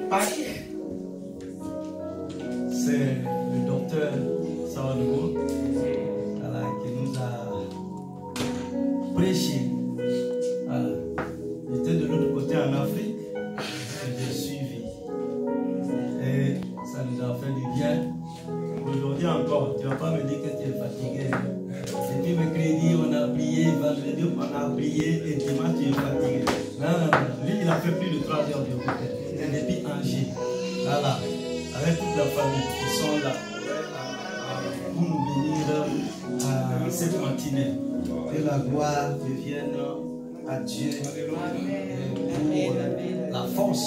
Pâques, c'est le docteur Sawadogo qui nous a prêché. Voilà. Il était de l'autre côté en Afrique, et j'ai suivi. Et ça nous a fait du bien. Aujourd'hui encore, tu ne vas pas me dire que tu es fatigué. Et puis mercredi, on a prié, vendredi, on a prié, et dimanche, tu es fatigué. Non, non, non. Lui, il a fait plus de 3 heures de route. Et depuis Angers, là, avec toute la famille qui sont là, pour nous bénir cette matinée. Que la gloire revienne à Dieu pour la force,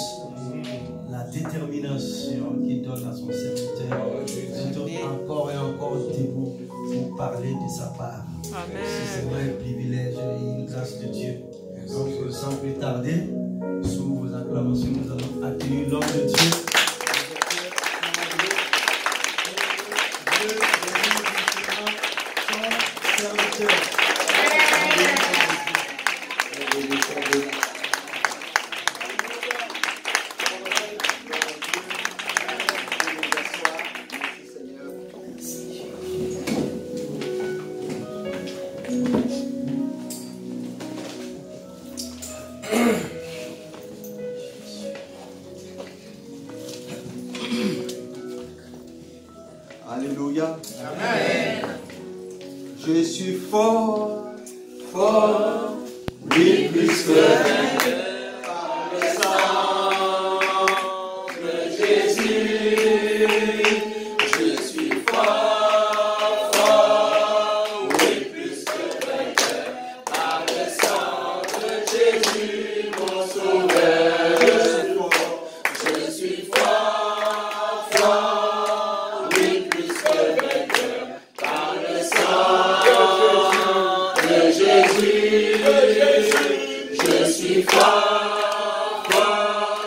la détermination qu'il donne à son serviteur. Encore et encore debout pour parler de sa part. C'est vrai, un privilège et une grâce de Dieu. Donc, sans plus tarder, sous vos acclamations, nous allons accueillir l'homme de Dieu. Alléluia. Amen. Je suis fort, fort, oui, plus que vainqueur par le sang de Jésus. Je suis fort, fort, oui, plus que vainqueur par le sang de Jésus, mon sauveur. Je suis fort, fort, oui, plus que vainqueur par le sang de Jésus. Je suis fort, fort,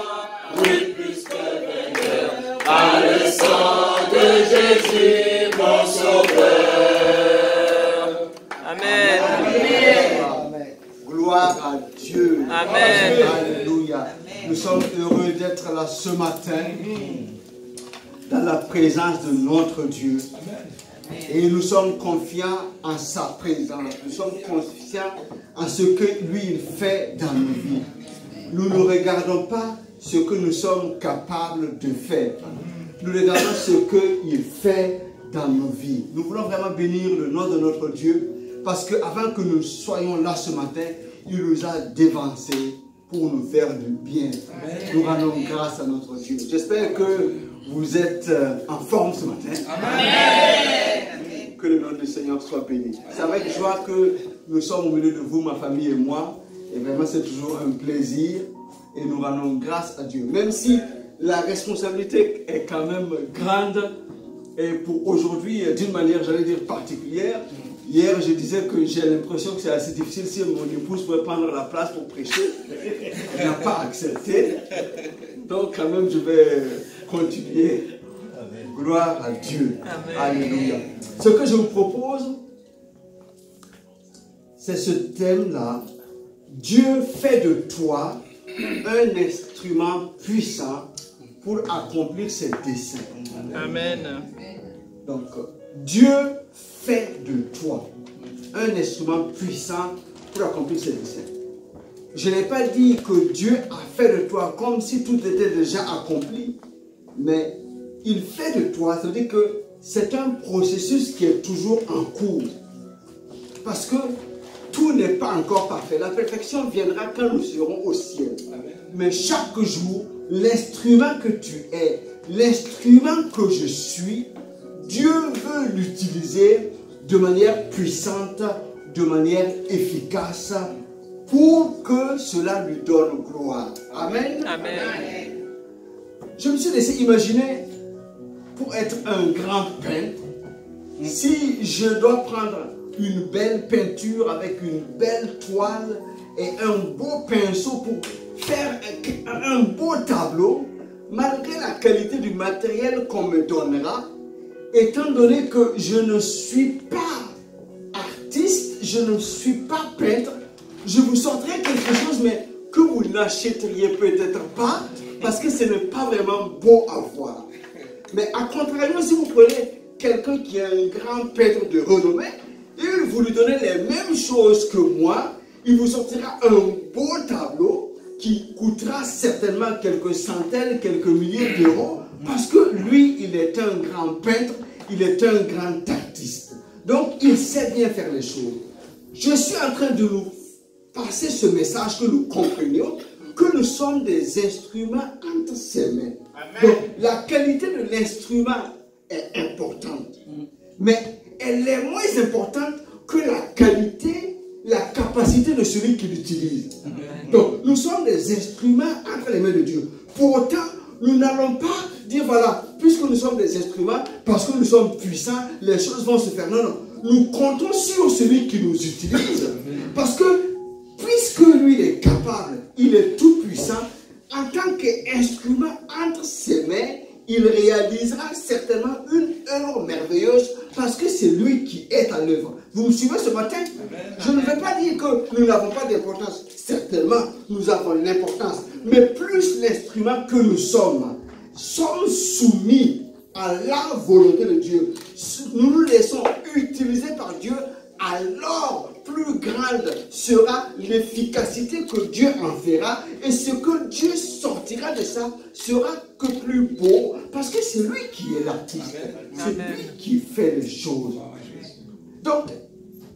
oui, plus que vainqueur par le sang de Jésus, mon sauveur. Amen. Amen. Gloire à Dieu. Amen. Alléluia. Nous sommes heureux d'être là ce matin dans la présence de notre Dieu. Et nous sommes confiants en sa présence. Nous sommes confiants en ce que lui il fait dans nos vies. Nous ne regardons pas ce que nous sommes capables de faire. Nous regardons ce qu'il fait dans nos vies. Nous voulons vraiment bénir le nom de notre Dieu parce qu'avant que nous soyons là ce matin, il nous a dévancés pour nous faire du bien. Nous rendons grâce à notre Dieu. J'espère que vous êtes en forme ce matin. Amen. Que le nom du Seigneur soit béni. C'est avec joie que nous sommes au milieu de vous, ma famille et moi. Et vraiment, c'est toujours un plaisir. Et nous rendons grâce à Dieu. Même si la responsabilité est quand même grande. Et pour aujourd'hui, d'une manière, j'allais dire, particulière. Hier, je disais que j'ai l'impression que c'est assez difficile si mon épouse pouvait prendre la place pour prêcher. Elle n'a pas accepté. Donc, quand même, je vais continuer. Gloire à Dieu. Amen. Alléluia. Ce que je vous propose, c'est ce thème-là. Dieu fait de toi un instrument puissant pour accomplir ses desseins. Amen. Donc, Dieu fait de toi un instrument puissant pour accomplir ses desseins. Je n'ai pas dit que Dieu a fait de toi comme si tout était déjà accompli, mais il fait de toi, ça veut dire que c'est un processus qui est toujours en cours. Parce que tout n'est pas encore parfait. La perfection viendra quand nous serons au ciel. Mais chaque jour, l'instrument que tu es, l'instrument que je suis, Dieu veut l'utiliser de manière puissante, de manière efficace, pour que cela lui donne gloire. Amen. Amen. Je me suis laissé imaginer, pour être un grand peintre, si je dois prendre une belle peinture avec une belle toile et un beau pinceau pour faire un beau tableau, malgré la qualité du matériel qu'on me donnera, étant donné que je ne suis pas artiste, je ne suis pas peintre, je vous sortirai quelque chose, mais que vous n'achèteriez peut-être pas, parce que ce n'est pas vraiment beau à voir. Mais à contrario, si vous prenez quelqu'un qui est un grand peintre de renommée, et vous lui donnez les mêmes choses que moi, il vous sortira un beau tableau qui coûtera certainement quelques centaines, quelques milliers d'euros, parce que lui, il est un grand peintre, il est un grand artiste. Donc, il sait bien faire les choses. Je suis en train de nous passer ce message, que nous comprenions que nous sommes des instruments entre ses mains. Donc, la qualité de l'instrument est importante, mais elle est moins importante que la qualité, la capacité de celui qui l'utilise. Donc, nous sommes des instruments entre les mains de Dieu. Pour autant, nous n'allons pas dire, voilà, puisque nous sommes des instruments, parce que nous sommes puissants, les choses vont se faire. Non, non. Nous comptons sur celui qui nous utilise. Parce que, puisque lui, il est capable, il est tout puissant, en tant qu'instrument entre ses mains, il réalisera certainement une œuvre merveilleuse parce que c'est lui qui est à l'œuvre. Vous me suivez ce matin? Je ne vais pas dire que nous n'avons pas d'importance. Certainement, nous avons l'importance. Mais plus l'instrument que nous sommes soumis à la volonté de Dieu, nous nous laissons utiliser par Dieu, alors plus grande sera l'efficacité que Dieu en fera, et ce que Dieu sortira de ça sera que plus beau, parce que c'est lui qui est l'artiste, c'est lui qui fait les choses. Donc,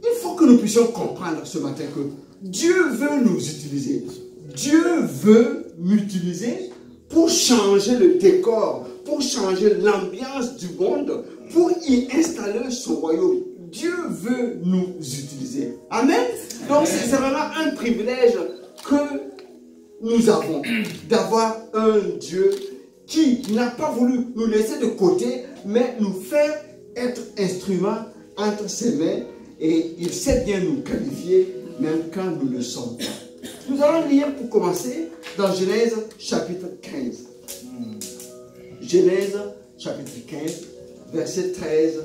il faut que nous puissions comprendre ce matin que Dieu veut nous utiliser. Dieu veut m'utiliser pour changer le décor, pour changer l'ambiance du monde, pour y installer son royaume. Dieu veut nous utiliser. Amen. Donc c'est vraiment un privilège que nous avons d'avoir un Dieu qui n'a pas voulu nous laisser de côté, mais nous faire être instruments entre ses mains, et il sait bien nous qualifier même quand nous le sommes. Nous allons lire pour commencer dans Genèse chapitre 15. Genèse chapitre 15, versets 13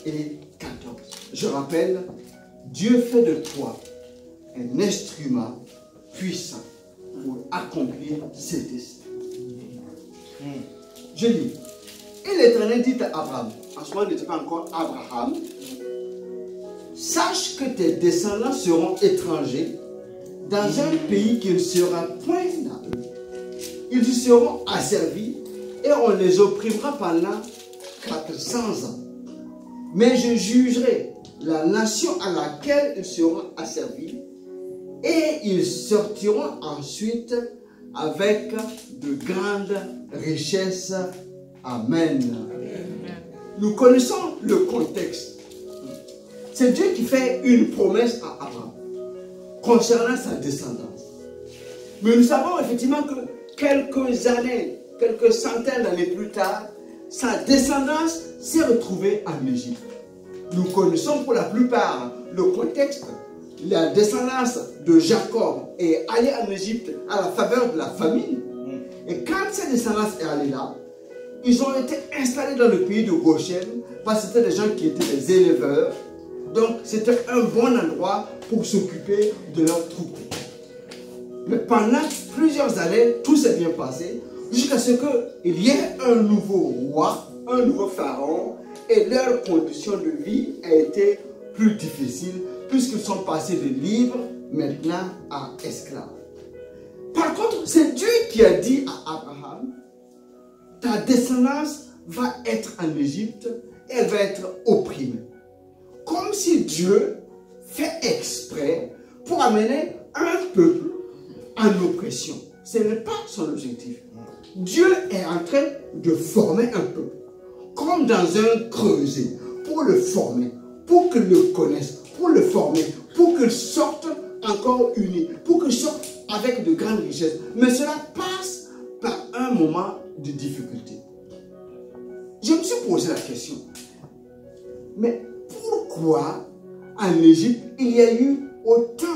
et 14. Je rappelle, Dieu fait de toi un instrument puissant pour accomplir ses desseins. Je lis. Et l'Éternel dit à Abraham, en ce moment il n'était pas encore Abraham, sache que tes descendants seront étrangers dans un pays qui ne sera point à eux. Ils y seront asservis et on les opprimera pendant 400 ans. Mais je jugerai la nation à laquelle ils seront asservis, et ils sortiront ensuite avec de grandes richesses. Amen. Nous connaissons le contexte. C'est Dieu qui fait une promesse à Abraham concernant sa descendance. Mais nous savons effectivement que quelques années, quelques centaines d'années plus tard, sa descendance s'est retrouvée en Égypte. Nous connaissons pour la plupart le contexte. La descendance de Jacob est allée en Égypte à la faveur de la famine. Et quand cette descendance est allée là, ils ont été installés dans le pays de Goshen, parce que c'était des gens qui étaient des éleveurs. Donc c'était un bon endroit pour s'occuper de leurs troupeaux. Mais pendant plusieurs années, tout s'est bien passé, jusqu'à ce qu'il y ait un nouveau roi, un nouveau pharaon, et leur condition de vie a été plus difficile, puisqu'ils sont passés de libres maintenant à esclaves. Par contre, c'est Dieu qui a dit à Abraham, ta descendance va être en Égypte, et elle va être opprimée. Comme si Dieu fait exprès pour amener un peuple en oppression. Ce n'est pas son objectif. Dieu est en train de former un peuple, comme dans un creuset, pour le former, pour qu'il le connaisse, pour le former, pour qu'il sorte encore uni, pour qu'il sorte avec de grandes richesses. Mais cela passe par un moment de difficulté. Je me suis posé la question, mais pourquoi en Égypte il y a eu autant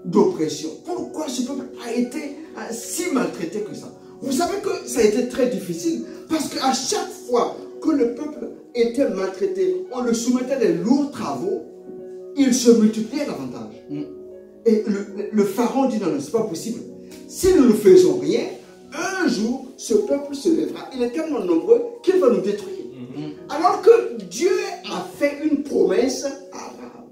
d'oppression? Pourquoi ce peuple a été si maltraité que ça? Vous savez que ça a été très difficile, parce qu'à chaque fois que le peuple était maltraité, on le soumettait à des lourds travaux, il se multipliait davantage. Et le pharaon dit non, non, c'est pas possible. Si nous ne faisons rien, un jour, ce peuple se lèvera. Il est tellement nombreux qu'il va nous détruire. Alors que Dieu a fait une promesse à Abraham.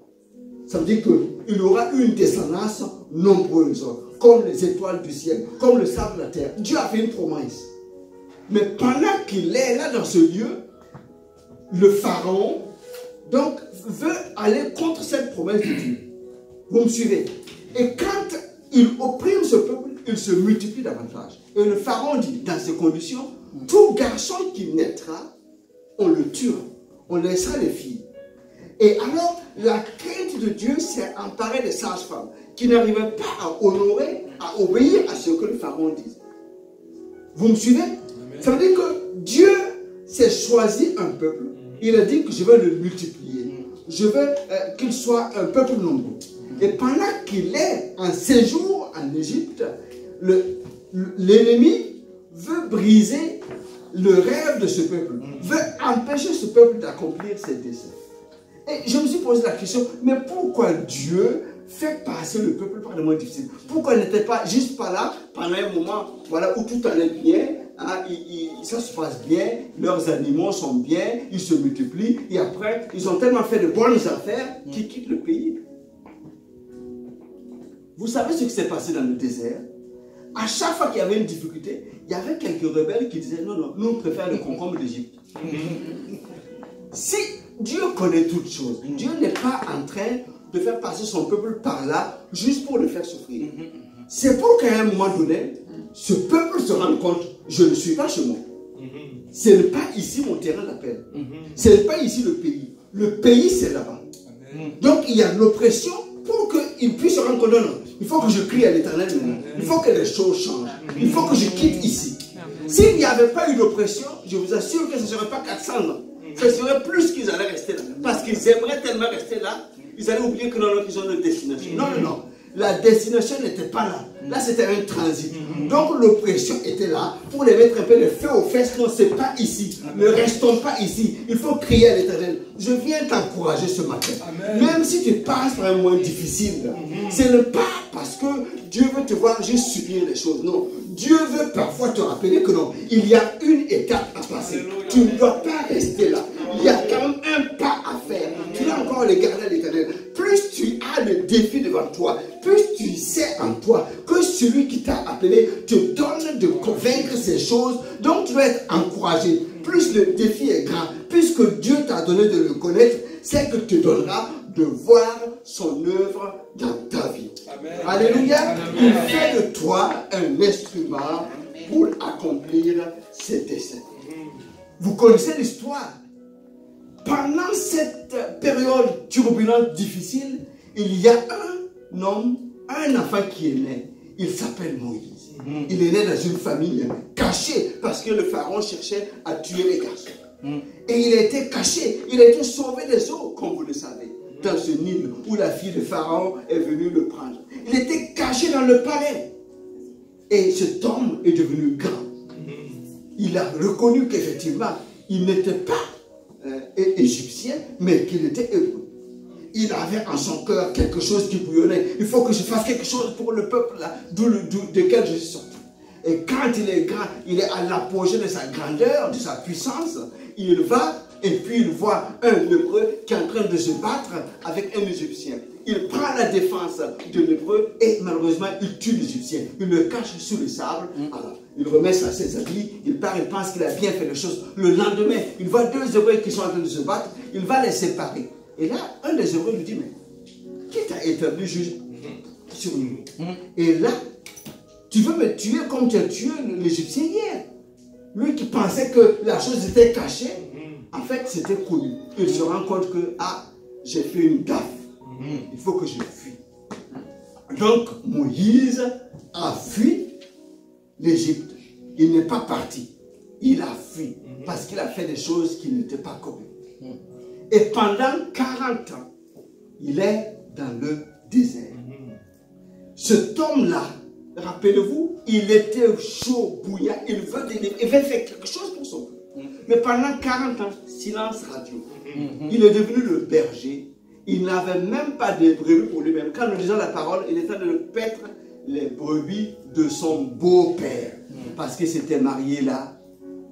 Ça veut dire qu'il aura une descendance nombreuse, comme les étoiles du ciel, comme le sable de la terre. Dieu a fait une promesse. Mais pendant qu'il est là dans ce lieu, le pharaon donc veut aller contre cette promesse de Dieu. Vous me suivez? Et quand il opprime ce peuple, il se multiplie davantage. Et le pharaon dit, dans ces conditions, tout garçon qui naîtra, on le tuera. On laissera les filles. Et alors, la crainte de Dieu s'est emparée des sages-femmes qui n'arrivaient pas à honorer, à obéir à ce que le pharaon dit. Vous me suivez? Ça veut dire que Dieu s'est choisi un peuple. Il a dit que je vais le multiplier. Je veux qu'il soit un peuple nombreux. Et pendant qu'il est en séjour en Égypte, l'ennemi veut briser le rêve de ce peuple, veut empêcher ce peuple d'accomplir ses desseins. Et je me suis posé la question, mais pourquoi Dieu fait passer le peuple par des moments difficiles? Pourquoi il n'était pas juste pas là pendant un moment voilà, où tout allait bien, hein, ça se passe bien, leurs animaux sont bien, ils se multiplient, et après, ils ont tellement fait de bonnes affaires qu'ils quittent le pays. Vous savez ce qui s'est passé dans le désert? À chaque fois qu'il y avait une difficulté, il y avait quelques rebelles qui disaient non, non, nous on préfère le concombre d'Égypte. Si Dieu connaît toutes choses, Dieu n'est pas en train de faire passer son peuple par là juste pour le faire souffrir. C'est pour qu'à un moment donné, ce peuple se rende compte, je ne suis pas chez moi. Ce n'est pas ici mon terrain d'appel. Ce n'est pas ici le pays. Le pays c'est là-bas. Donc il y a l'oppression pour qu'il puisse se rendre compte, non, non, il faut que je crie à l'Éternel maintenant. Il faut que les choses changent. Il faut que je quitte ici. S'il n'y avait pas eu d'oppression, je vous assure que ce ne serait pas 400 ans. Ce serait plus qu'ils allaient rester là. Parce qu'ils aimeraient tellement rester là, ils allaient oublier que non, non, qu'ils ont une destination. Non, non, non. La destination n'était pas là. Là, c'était un transit. Donc, l'oppression était là pour les mettre un peu le feu aux fesses. Non, ce n'est pas ici. Ne restons pas ici. Il faut crier à l'Éternel. Je viens t'encourager ce matin. Amen. Même si tu passes par un moment difficile, ce n'est pas parce que Dieu veut te voir juste subir les choses. Non. Dieu veut parfois te rappeler que non, il y a une étape à passer. Alléluia. Tu ne dois pas rester là. Il y a quand même un pas à faire. Tu dois encore le garder à l'Éternel. Plus tu as le défi devant toi, plus tu sais en toi que celui qui t'a appelé te donne de convaincre ces choses, donc tu dois être encouragé. Plus le défi est grand, puisque Dieu t'a donné de le connaître, c'est que te donnera de voir son œuvre dans ta vie. Amen. Alléluia. Amen. Il fait de toi un instrument pour accomplir ses desseins. Vous connaissez l'histoire. Pendant cette période turbulente, difficile, il y a un homme, un enfant qui est né. Il s'appelle Moïse. Il est né dans une famille cachée parce que le pharaon cherchait à tuer les garçons. Et il a été caché, il a été sauvé des eaux, comme vous le savez, dans ce Nil où la fille de pharaon est venue le prendre. Il était caché dans le palais. Et cet homme est devenu grand. Il a reconnu qu'effectivement, il n'était pas égyptien, mais qu'il était hébreu. Il avait en son cœur quelque chose qui bouillonnait. Il faut que je fasse quelque chose pour le peuple là, duquel je suis sorti. Et quand il est grand, il est à l'apogée de sa grandeur, de sa puissance. Il va et puis il voit un hébreu qui est en train de se battre avec un égyptien. Il prend la défense de l'hébreu et malheureusement il tue l'égyptien. Il le cache sous le sable. Alors, il remet ça à ses habits, il part, il pense qu'il a bien fait les choses. Le lendemain, il voit deux hébreux qui sont en train de se battre, il va les séparer. Et là, un des hébreux lui dit, mais qui t'a établi juge sur nous? Et là, tu veux me tuer comme tu as tué l'égyptien hier. Lui qui pensait que la chose était cachée, en fait c'était connu. Il se rend compte que, ah, j'ai fait une gaffe. Il faut que je fuis. Donc, Moïse a fui l'Égypte. Il n'est pas parti. Il a fui parce qu'il a fait des choses qui n'étaient pas communes. Et pendant 40 ans, il est dans le désert. Cet homme-là, rappelez-vous, il était chaud, bouillant, il veut faire quelque chose pour son peuple. Mais pendant 40 ans, silence radio. Il est devenu le berger. Il n'avait même pas de brebis pour lui-même. Quand nous disons la parole, il est en train de paître les brebis de son beau-père. parce qu'il s'était marié là.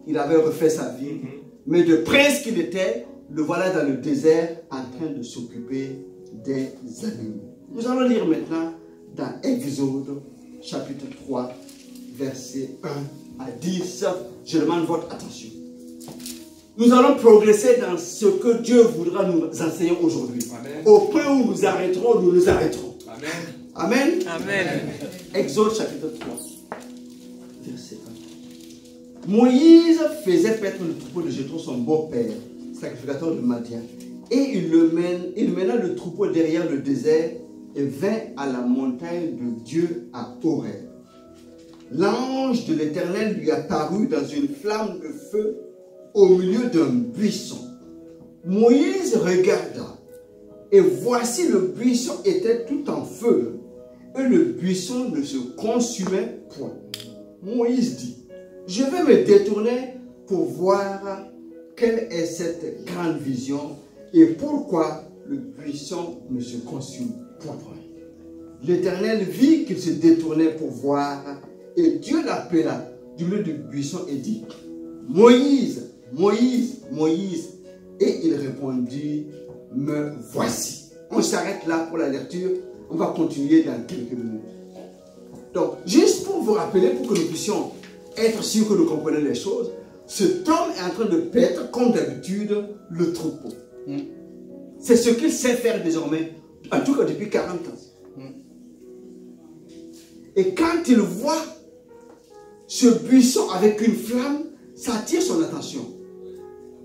Il avait refait sa vie. Mais de prince qu'il était, le voilà dans le désert en train de s'occuper des animaux. Nous allons lire maintenant dans Exode chapitre 3, versets 1 à 10. Je demande votre attention. Nous allons progresser dans ce que Dieu voudra nous enseigner aujourd'hui. Au point où nous arrêterons, nous nous arrêterons. Amen. Amen. Amen. Exode chapitre 3, verset 1. Moïse faisait paître le troupeau de Jéthro, son beau-père, sacrificateur de Madian. Et il mena le troupeau derrière le désert et vint à la montagne de Dieu à Horeb. L'ange de l'Éternel lui apparut dans une flamme de feu au milieu d'un buisson. Moïse regarda, et voici le buisson était tout en feu, et le buisson ne se consumait point. Moïse dit, je vais me détourner pour voir quelle est cette grande vision et pourquoi le buisson ne se consume point. L'Éternel vit qu'il se détournait pour voir, et Dieu l'appela du milieu du buisson et dit, Moïse, Moïse, Moïse. Et il répondit, me voici. On s'arrête là pour la lecture. On va continuer dans quelques minutes. Donc, juste pour vous rappeler, pour que nous puissions être sûrs que nous comprenons les choses, cet homme est en train de paître, comme d'habitude, le troupeau. C'est ce qu'il sait faire désormais, en tout cas depuis 40 ans. Et quand il voit ce buisson avec une flamme, ça attire son attention.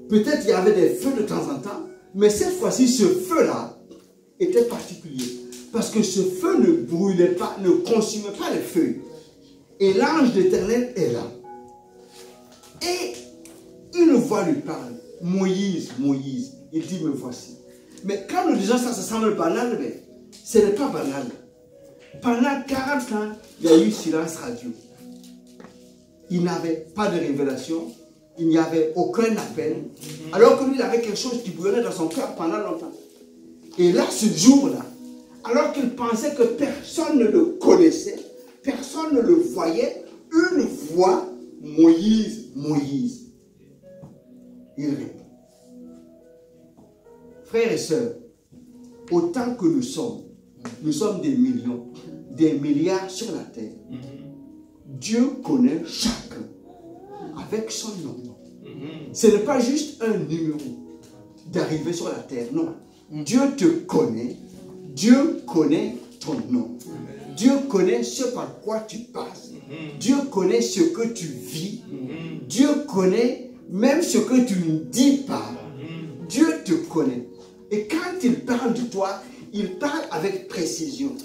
Peut-être il y avait des feux de temps en temps, mais cette fois-ci, ce feu-là était particulier. Parce que ce feu ne brûlait pas, ne consumait pas les feuilles. Et l'ange de l'Éternel est là. Et une voix lui parle. Moïse, Moïse. Il dit, me voici. Mais quand nous disons ça, ça semble banal, mais ce n'est pas banal. Pendant 40 ans, il y a eu silence radio. Il n'avait pas de révélation. Il n'y avait aucun appel. Alors que lui, il avait quelque chose qui brûlait dans son cœur pendant longtemps. Et là, ce jour-là, alors qu'il pensait que personne ne le connaissait, personne ne le voyait, une voix, Moïse, Moïse. Il répond. Frères et sœurs, autant que nous sommes des millions, des milliards sur la terre. Dieu connaît chacun avec son nom. Ce n'est pas juste un numéro d'arriver sur la terre, non. Dieu te connaît, Dieu connaît ton nom. Dieu connaît ce par quoi tu passes. Dieu connaît ce que tu vis. Dieu connaît même ce que tu ne dis pas. Dieu te connaît. Et quand il parle de toi, il parle avec précision.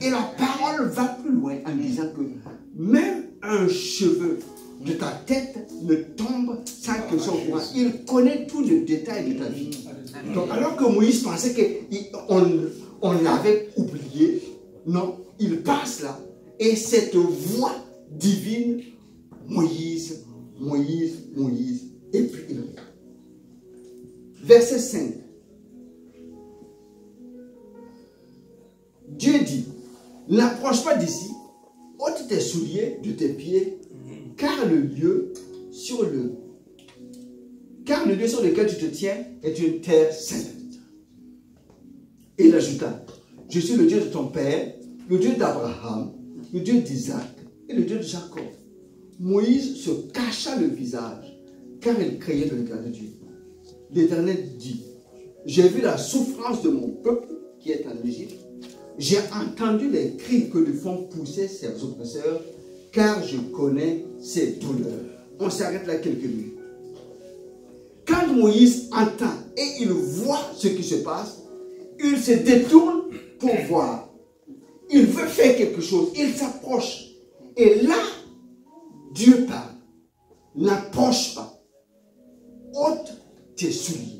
Et la parole va plus loin en disant que même un cheveu de ta tête ne tombe sans que son courant. Il connaît tous les détails de ta vie. Donc, alors que Moïse pensait qu'on l'avait oublié, non, il passe là. Et cette voix divine, Moïse, Moïse, Moïse. Et puis il répond. Verset 5. Dieu dit, n'approche pas d'ici, ôte tes souliers de tes pieds, car le lieu sur lequel tu te tiens est une terre sainte. Et il ajouta, je suis le Dieu de ton père, le Dieu d'Abraham, le Dieu d'Isaac et le Dieu de Jacob. Moïse se cacha le visage, car il craignait de regarder Dieu. L'Éternel dit, j'ai vu la souffrance de mon peuple qui est en Égypte. J'ai entendu les cris que lui font pousser ses oppresseurs, car je connais ses douleurs. On s'arrête là quelques minutes. Quand Moïse entend et il voit ce qui se passe, il se détourne pour voir. Il veut faire quelque chose, il s'approche. Et là, Dieu parle. N'approche pas. Ôte tes souliers.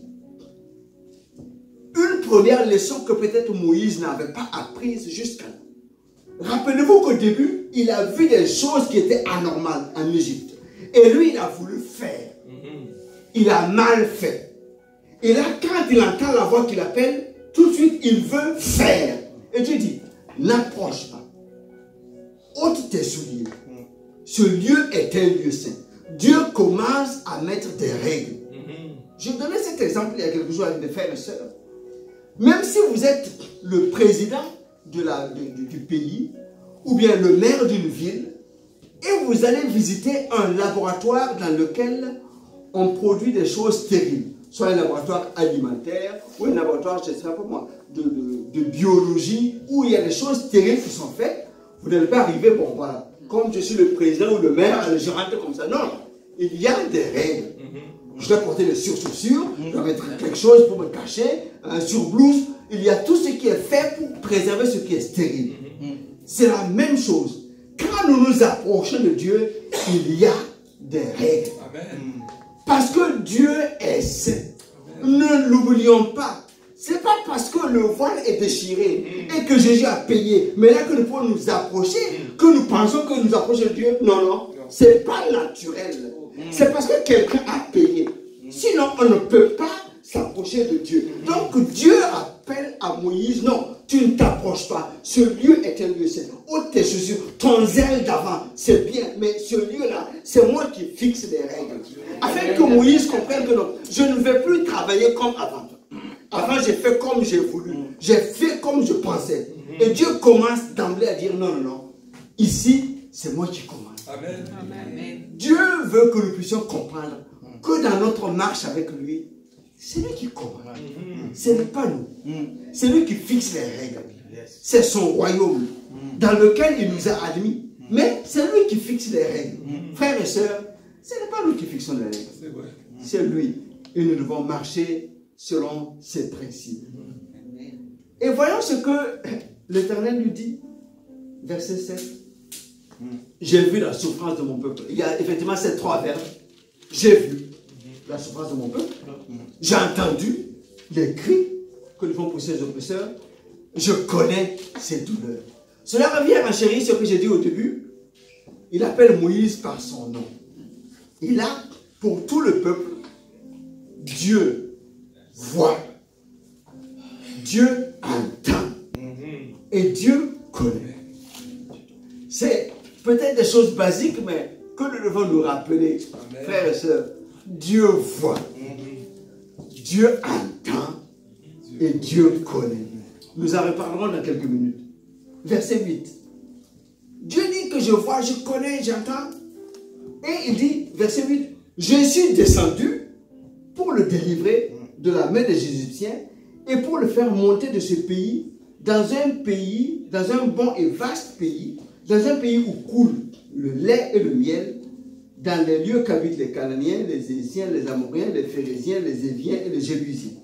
Une première leçon que peut-être Moïse n'avait pas apprise jusqu'à là. Rappelez-vous qu'au début, il a vu des choses qui étaient anormales en Égypte. Et lui, il a voulu faire. Il a mal fait. Et là, quand il entend la voix qui l'appelle, tout de suite, il veut faire. Et Dieu dit, n'approche pas. Ôte tes souliers. ce lieu est un lieu saint. Dieu commence à mettre des règles. Je donnais cet exemple il y a quelques jours avec des frères et sœurs. Même si vous êtes le président du pays, ou bien le maire d'une ville, et vous allez visiter un laboratoire dans lequel on produit des choses stériles, soit un laboratoire alimentaire, ou un laboratoire, je ne sais pas moi, de biologie, où il y a des choses stériles qui sont faites, vous n'allez pas arriver, bon voilà, comme je suis le président ou le maire, je rentre comme ça. Non, il y a des règles. Je dois porter des surchaussures, je dois mettre quelque chose pour me cacher, un surblouse. Il y a tout ce qui est fait pour préserver ce qui est stérile. C'est la même chose. Quand nous nous approchons de Dieu, il y a des règles. Parce que Dieu est saint. Ne l'oublions pas. Ce n'est pas parce que le voile est déchiré et que Jésus a payé, mais là que nous pouvons nous approcher, que nous pensons que nous approchons de Dieu. Non, non, ce n'est pas naturel. C'est parce que quelqu'un a payé. Sinon, on ne peut pas s'approcher de Dieu. Donc Dieu appelle à Moïse, non, tu ne t'approches pas. Ce lieu est un lieu saint. Ôte tes chaussures, ton zèle d'avant, c'est bien, mais ce lieu-là, c'est moi qui fixe les règles. Afin que Moïse comprenne que non, je ne vais plus travailler comme avant. Avant, j'ai fait comme j'ai voulu. J'ai fait comme je pensais. Et Dieu commence d'emblée à dire, non, non, non. Ici, c'est moi qui commence. Amen. Dieu veut que nous puissions comprendre que dans notre marche avec lui, c'est lui qui commande. Ce n'est pas nous. C'est lui qui fixe les règles. C'est son royaume dans lequel il nous a admis. Mais c'est lui qui fixe les règles. Frères et sœurs, ce n'est pas nous qui fixons les règles. C'est lui. Et nous devons marcher selon ses principes. Et voyons ce que l'Éternel lui dit. Verset 7. J'ai vu la souffrance de mon peuple. Il y a effectivement ces trois verbes. J'ai vu la souffrance de mon peuple. J'ai entendu les cris que nous font pousser les oppresseurs. Je connais ses douleurs. Cela revient à chérie ce que j'ai dit au début. Il appelle Moïse par son nom. Et là, pour tout le peuple, Dieu voit. Dieu entend. Et Dieu connaît. C'est peut-être des choses basiques, mais que nous devons nous rappeler, frères et sœurs. Dieu voit. Dieu entend. Et Dieu connaît. Nous en reparlerons dans quelques minutes. Verset 8. Dieu dit que je vois, je connais, j'entends. Et il dit, verset 8, je suis descendu pour le délivrer de la main des Égyptiens et pour le faire monter de ce pays, dans un bon et vaste pays, dans un pays où coule le lait et le miel, dans les lieux qu'habitent les Cananéens, les Égyptiens, les Amoriens, les Phérésiens, les Éviens et les Jébusiens.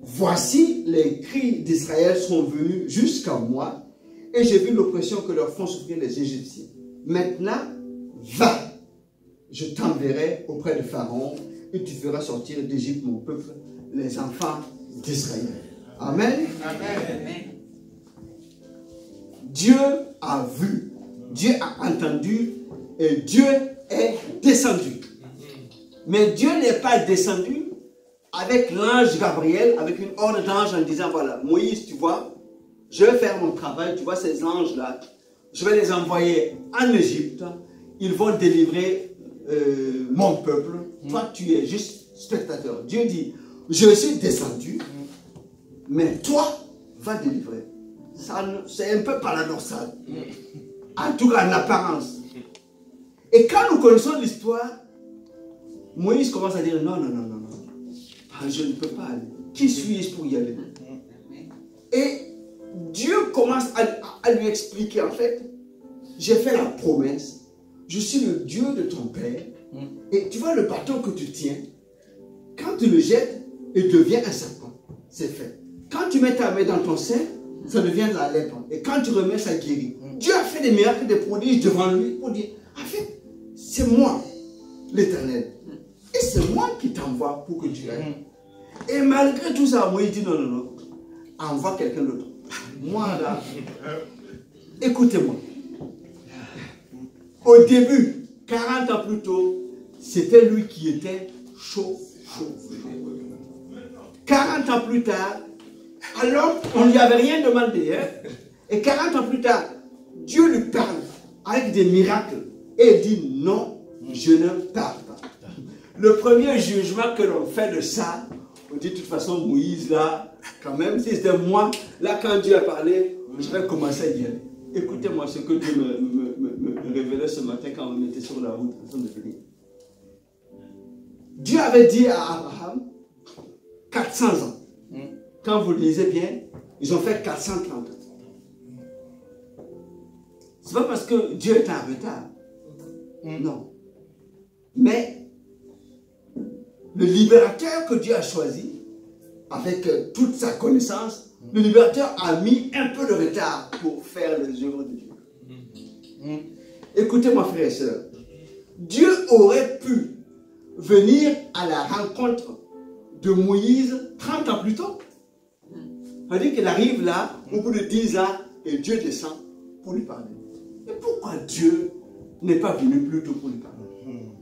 Voici les cris d'Israël sont venus jusqu'à moi, et j'ai vu l'oppression que leur font souffrir les Égyptiens. Maintenant, va, je t'enverrai auprès de Pharaon, et tu feras sortir d'Égypte mon peuple, les enfants d'Israël. Amen. Amen. Dieu a vu, Dieu a entendu, et Dieu est descendu. Mais Dieu n'est pas descendu avec l'ange Gabriel, avec une ordre d'ange en disant, voilà, Moïse, tu vois, je vais faire mon travail, tu vois ces anges-là, je vais les envoyer en Égypte, ils vont délivrer mon peuple, toi tu es juste spectateur. Dieu dit, je suis descendu, mais toi, va délivrer. C'est un peu paradoxal, en tout cas en apparence. Et quand nous connaissons l'histoire, Moïse commence à dire, non, non, non, non. Je ne peux pas aller. Qui suis-je pour y aller? Et Dieu commence à lui expliquer, en fait, j'ai fait la promesse, je suis le Dieu de ton père, et tu vois le bâton que tu tiens, quand tu le jettes, il devient un serpent. C'est fait. Quand tu mets ta main dans ton sein, ça devient de la lèpre. Et quand tu remets, ça guérit. Dieu a fait des miracles, des prodiges devant lui pour dire, en fait, c'est moi, l'Éternel. Et c'est moi qui t'envoie pour que tu ailles. Et malgré tout ça, Moïse dit non, non, non. Envoie quelqu'un d'autre. Moi là, écoutez-moi. Au début, 40 ans plus tôt, c'était lui qui était chaud. 40 ans plus tard, alors on ne lui avait rien demandé. Hein? Et 40 ans plus tard, Dieu lui parle avec des miracles. Et il dit non, je ne pars pas. Le premier jugement que l'on fait de ça, on dit de toute façon Moïse là, quand même, si c'était moi, là quand Dieu a parlé, je vais commencer à y aller. Écoutez-moi ce que Dieu me révélait ce matin quand on était sur la route en train de venir. Dieu avait dit à Abraham 400 ans. Quand vous lisez bien, ils ont fait 430 ans. Ce n'est pas parce que Dieu est en retard. Non. Mais le libérateur que Dieu a choisi, avec toute sa connaissance, le libérateur a mis un peu de retard pour faire les œuvres de Dieu. Écoutez-moi, frères et sœurs. Dieu aurait pu venir à la rencontre de Moïse 30 ans plus tôt. C'est-à-dire qu'il arrive là, au bout de 10 ans, et Dieu descend pour lui parler. Mais pourquoi Dieu n'est pas venu plus tôt pour lui parler?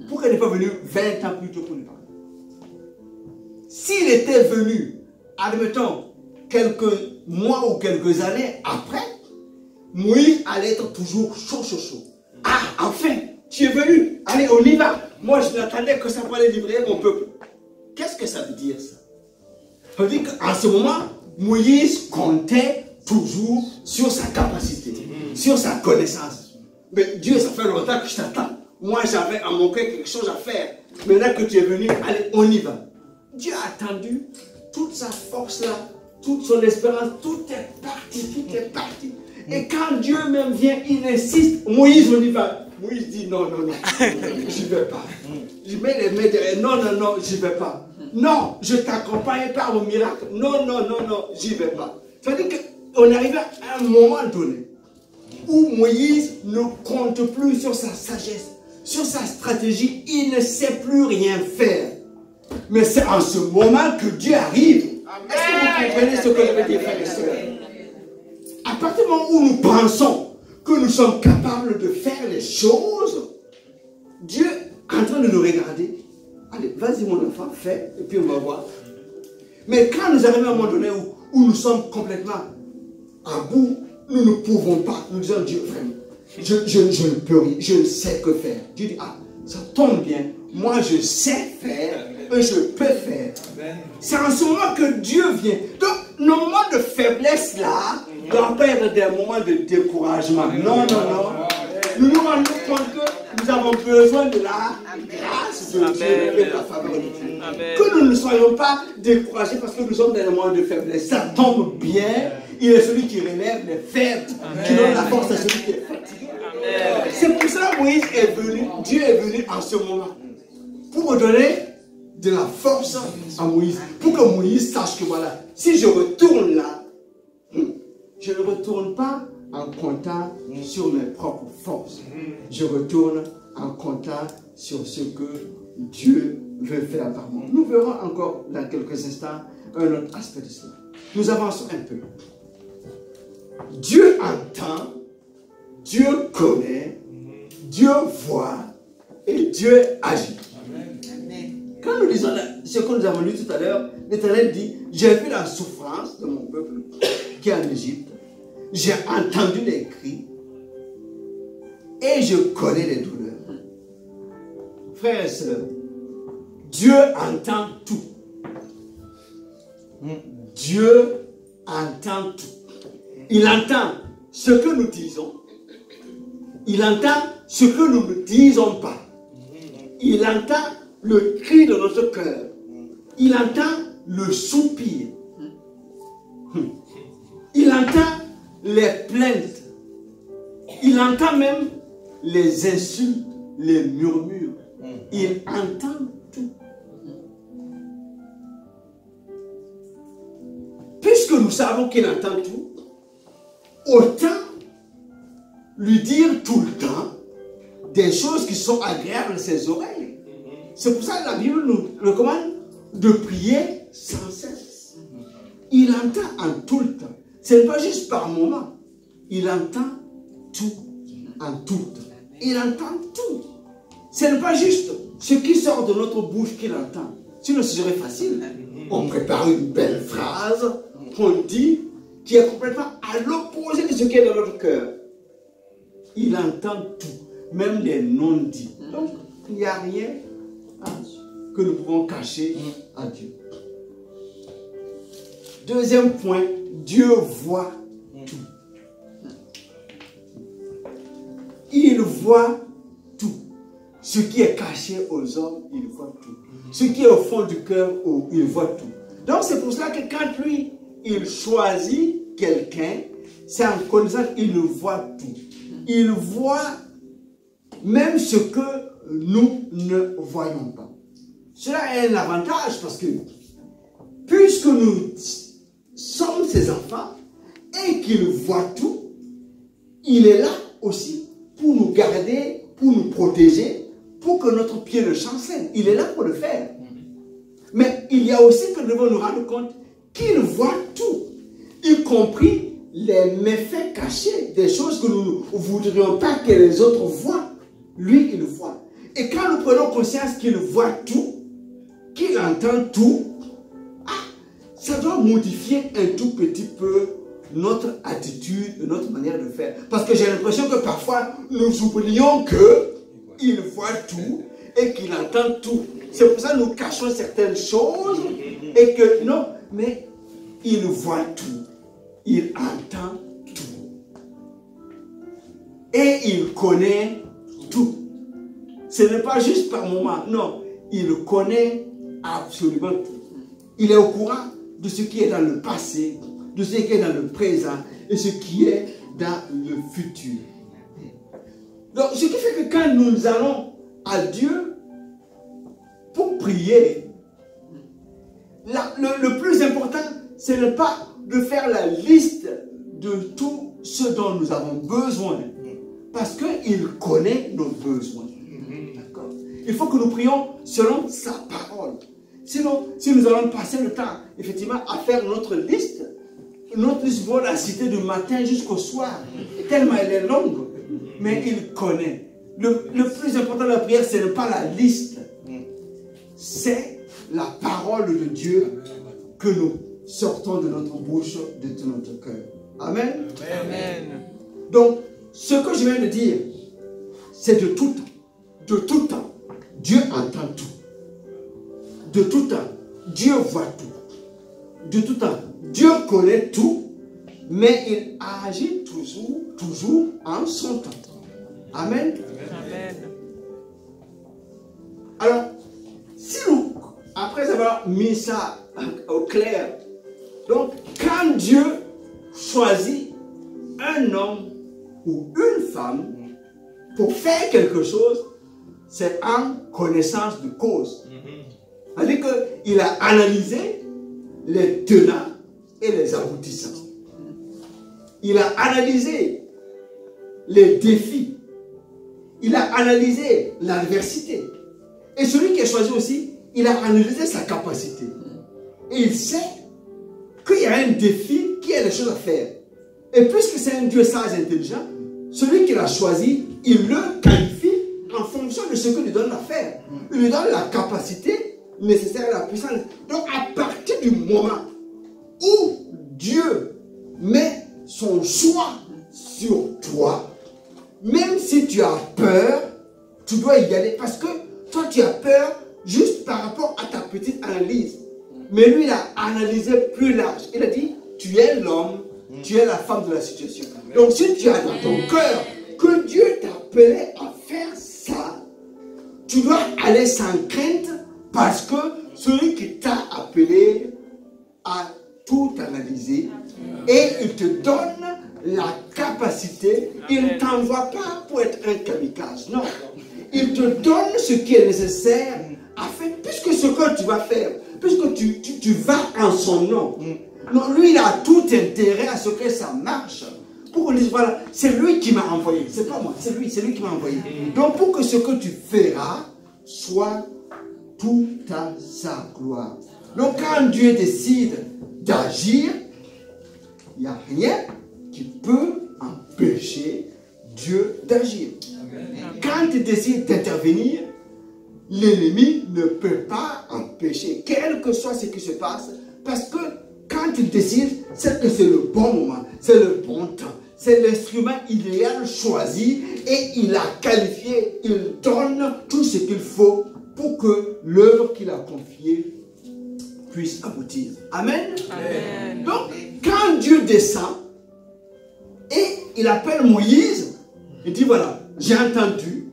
Pourquoi il n'est pas venu 20 ans plus tôt pour lui parler? S'il était venu, admettons, quelques mois ou quelques années après, Moïse allait être toujours chaud. Ah, enfin, tu es venu. Allez, on y va. Moi, je n'attendais que ça pour aller libérer mon peuple. Qu'est-ce que ça veut dire, ça? Ça veut dire qu'en ce moment, Moïse comptait toujours sur sa capacité, sur sa connaissance. Mais Dieu, ça fait longtemps que je t'attends. Moi, j'avais à mon cœur quelque chose à faire. Maintenant que tu es venu, allez, on y va. Dieu a attendu toute sa force là, toute son espérance, tout est parti. Et quand Dieu même vient, il insiste, Moïse, on y va. Moïse dit non, je ne vais pas. Je mets les mains derrière, non, je ne vais pas. Non, je t'accompagne par mon miracle. Non, j'y vais pas. C'est-à-dire qu'on arrive à un moment donné où Moïse ne compte plus sur sa sagesse, sur sa stratégie, il ne sait plus rien faire. Mais c'est en ce moment que Dieu arrive. Est-ce que vous comprenez ce que je veux dire, frères et sœurs? À partir du moment où nous pensons que nous sommes capables de faire les choses, Dieu est en train de nous regarder. Allez, vas-y mon enfant, fais, et puis on va voir. Mais quand nous arrivons à un moment donné où nous sommes complètement à bout, nous ne pouvons pas. Nous disons, Dieu, vraiment, je ne peux rien, je ne sais que faire. Dieu dit, ah, ça tombe bien, moi je sais faire, et je peux faire. C'est en ce moment que Dieu vient. Donc, nos moments de faiblesse là, doivent pas être des moments de découragement. Non. Nous nous rendons compte que nous avons besoin de la grâce de Dieu et de la faveur de Dieu. Que nous ne soyons pas découragés parce que nous sommes dans des moments de faiblesse. Ça tombe bien. Il est celui qui relève les faibles, qui donne la force à celui qui est fatigué. C'est pour ça que Moïse est venu, Dieu est venu en ce moment, pour donner de la force à Moïse, pour que Moïse sache que voilà, si je retourne là, je ne retourne pas en comptant sur mes propres forces. Je retourne en comptant sur ce que Dieu veut faire par moi. Nous verrons encore dans quelques instants un autre aspect de cela. Nous avançons un peu. Dieu entend, Dieu connaît, Dieu voit et Dieu agit. Quand nous lisons ce que nous avons lu tout à l'heure, l'Éternel dit, j'ai vu la souffrance de mon peuple qui est en Égypte, j'ai entendu les cris et je connais les douleurs. Frères et sœurs, Dieu entend tout. Dieu entend tout. Il entend ce que nous disons. Il entend ce que nous ne disons pas. Il entend le cri de notre cœur. Il entend le soupir. Il entend les plaintes. Il entend même les insultes, les murmures. Il entend tout. Puisque nous savons qu'il entend tout, autant lui dire tout le temps des choses qui sont agréables à ses oreilles. C'est pour ça que la Bible nous recommande de prier sans cesse. Il entend en tout le temps. Ce n'est pas juste par moment. Il entend tout en tout temps. Il entend tout. Ce n'est pas juste ce qui sort de notre bouche qu'il entend. Sinon, ce serait facile. On prépare une belle phrase qu'on dit qui est complètement à l'opposé de ce qui est dans notre cœur. Il entend tout. même les non-dits. Donc, il n'y a rien que nous pouvons cacher à Dieu. Deuxième point, Dieu voit tout. Il voit tout. Ce qui est caché aux hommes, il voit tout. Ce qui est au fond du cœur, il voit tout. Donc c'est pour cela que quand lui, il choisit quelqu'un, c'est en connaissance qu'il voit tout. Il voit même ce que nous ne voyons pas. Cela a un avantage parce que puisque nous sommes ses enfants et qu'il voit tout, il est là aussi pour nous garder, pour nous protéger, pour que notre pied ne chancelle. Il est là pour le faire. Mais il y a aussi que nous devons nous rendre compte qu'il voit tout, y compris les méfaits cachés, des choses que nous ne voudrions pas que les autres voient. Lui, il voit. Et quand nous prenons conscience qu'il voit tout, qu'il entend tout, ça doit modifier un tout petit peu notre attitude, notre manière de faire. Parce que j'ai l'impression que parfois, nous oublions qu'il voit tout et qu'il entend tout. C'est pour ça que nous cachons certaines choses et que non, mais il voit tout, il entend tout. Et il connaît tout. Ce n'est pas juste par moment, non, il connaît absolument tout. Il est au courant de ce qui est dans le passé, de ce qui est dans le présent et ce qui est dans le futur. Donc, ce qui fait que quand nous allons à Dieu pour prier, le plus important, ce n'est pas de faire la liste de tout ce dont nous avons besoin, parce qu'il connaît nos besoins. D'accord? Il faut que nous prions selon sa parole. Sinon, si nous allons passer le temps, effectivement, à faire notre liste va la citer du matin jusqu'au soir, tellement elle est longue, mais il connaît. Le plus important de la prière, ce n'est pas la liste, c'est la parole de Dieu que nous sortons de notre bouche, de notre cœur. Amen. Amen. Donc, ce que je viens de dire, c'est de tout temps. De tout temps, Dieu entend tout. De tout temps, Dieu voit tout. De tout temps, Dieu connaît tout, mais il agit toujours en son temps. Amen. Amen. Alors, si nous, après avoir mis ça au clair, donc quand Dieu choisit un homme ou une femme pour faire quelque chose, c'est en connaissance de cause. C'est-à-dire qu'il a analysé les tenants et les aboutissants. Il a analysé les défis. Il a analysé l'adversité. Et celui qui a choisi aussi, il a analysé sa capacité. Et il sait qu'il y a un défi, qu'il y a des choses à faire. Et puisque c'est un Dieu sage et intelligent, celui qu'il a choisi, il le qualifie en fonction de ce que lui donne à faire. Il lui donne la capacité nécessaire à la puissance. Donc à partir du moment où Dieu met son choix sur toi, même si tu as peur, tu dois y aller. Parce que toi tu as peur juste par rapport à ta petite analyse. Mais lui il a analysé plus large. Il a dit, tu es l'homme, tu es la femme de la situation. Donc si tu as dans ton cœur que Dieu t'appelait à faire ça, tu dois aller sans crainte parce que celui qui t'a appelé a tout analysé et il te donne la capacité. Il ne t'envoie pas pour être un kamikaze, non. Il te donne ce qui est nécessaire à faire, puisque ce que tu vas faire, puisque tu vas en son nom. Non, lui, il a tout intérêt à ce que ça marche. Pour qu'on dise, voilà, c'est lui qui m'a envoyé. C'est pas moi, c'est lui qui m'a envoyé. Donc, pour que ce que tu feras soit tout à sa gloire. Donc, quand Dieu décide d'agir, il n'y a rien qui peut empêcher Dieu d'agir. Quand il décide d'intervenir, l'ennemi ne peut pas empêcher, quel que soit ce qui se passe, parce que quand il décide, c'est que c'est le bon moment, c'est le bon temps. c'est l'instrument idéal choisi et il a qualifié, il donne tout ce qu'il faut pour que l'œuvre qu'il a confiée puisse aboutir. Amen. Amen. Donc, quand Dieu descend et il appelle Moïse, il dit voilà, j'ai entendu,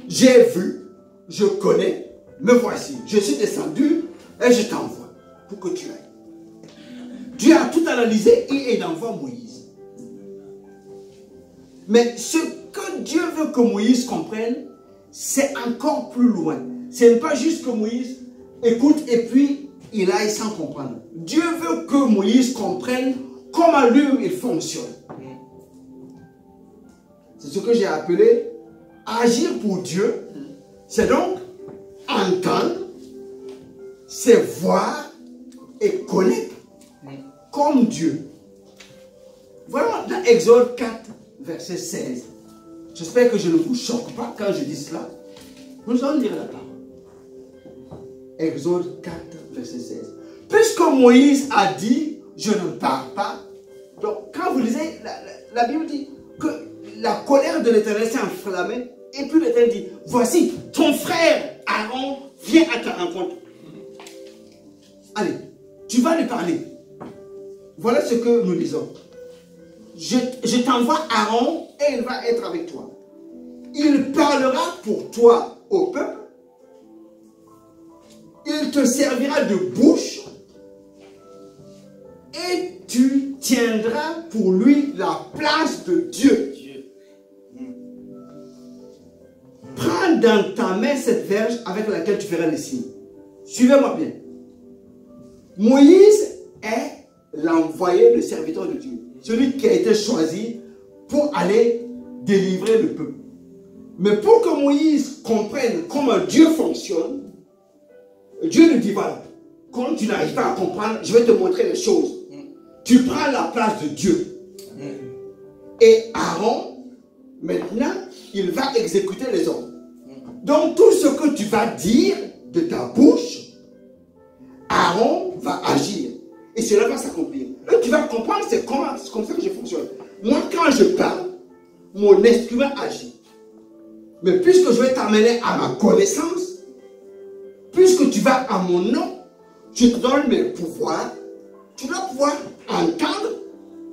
j'ai vu, je connais, me voici, je suis descendu et je t'envoie pour que tu ailles. Dieu a tout analysé et il envoie Moïse. Mais ce que Dieu veut que Moïse comprenne, c'est encore plus loin. Ce n'est pas juste que Moïse écoute et puis il aille sans comprendre. Dieu veut que Moïse comprenne comment lui il fonctionne. C'est ce que j'ai appelé agir pour Dieu. C'est donc entendre, c'est voir et connaître comme Dieu. Voilà dans Exode 4, verset 16. J'espère que je ne vous choque pas quand je dis cela. Nous allons lire la parole. Exode 4, verset 16. Puisque Moïse a dit, je ne pars pas. Donc, quand vous lisez, la Bible dit que la colère de l'Éternel s'est enflammée. Et puis l'Éternel dit, voici, ton frère Aaron vient à ta rencontre. Allez, tu vas lui parler. Voilà ce que nous lisons. Je t'envoie Aaron et il va être avec toi. Il parlera pour toi au peuple. Il te servira de bouche. Et tu tiendras pour lui la place de Dieu. Prends dans ta main cette verge avec laquelle tu feras les signes. Suivez-moi bien. Moïse est l'envoyé, le serviteur de Dieu. Celui qui a été choisi pour aller délivrer le peuple. Mais pour que Moïse comprenne comment Dieu fonctionne, Dieu lui dit, voilà, quand tu n'arrives pas à comprendre, je vais te montrer les choses. Tu prends la place de Dieu. Et Aaron, maintenant, il va exécuter les ordres. Donc tout ce que tu vas dire de ta bouche, Aaron va agir. Et cela va s'accomplir. Et tu vas comprendre, c'est comme ça que je fonctionne. Moi, quand je parle, mon instrument agit. Mais puisque je vais t'amener à ma connaissance, puisque tu vas à mon nom, je te donne mes pouvoirs, tu dois pouvoir entendre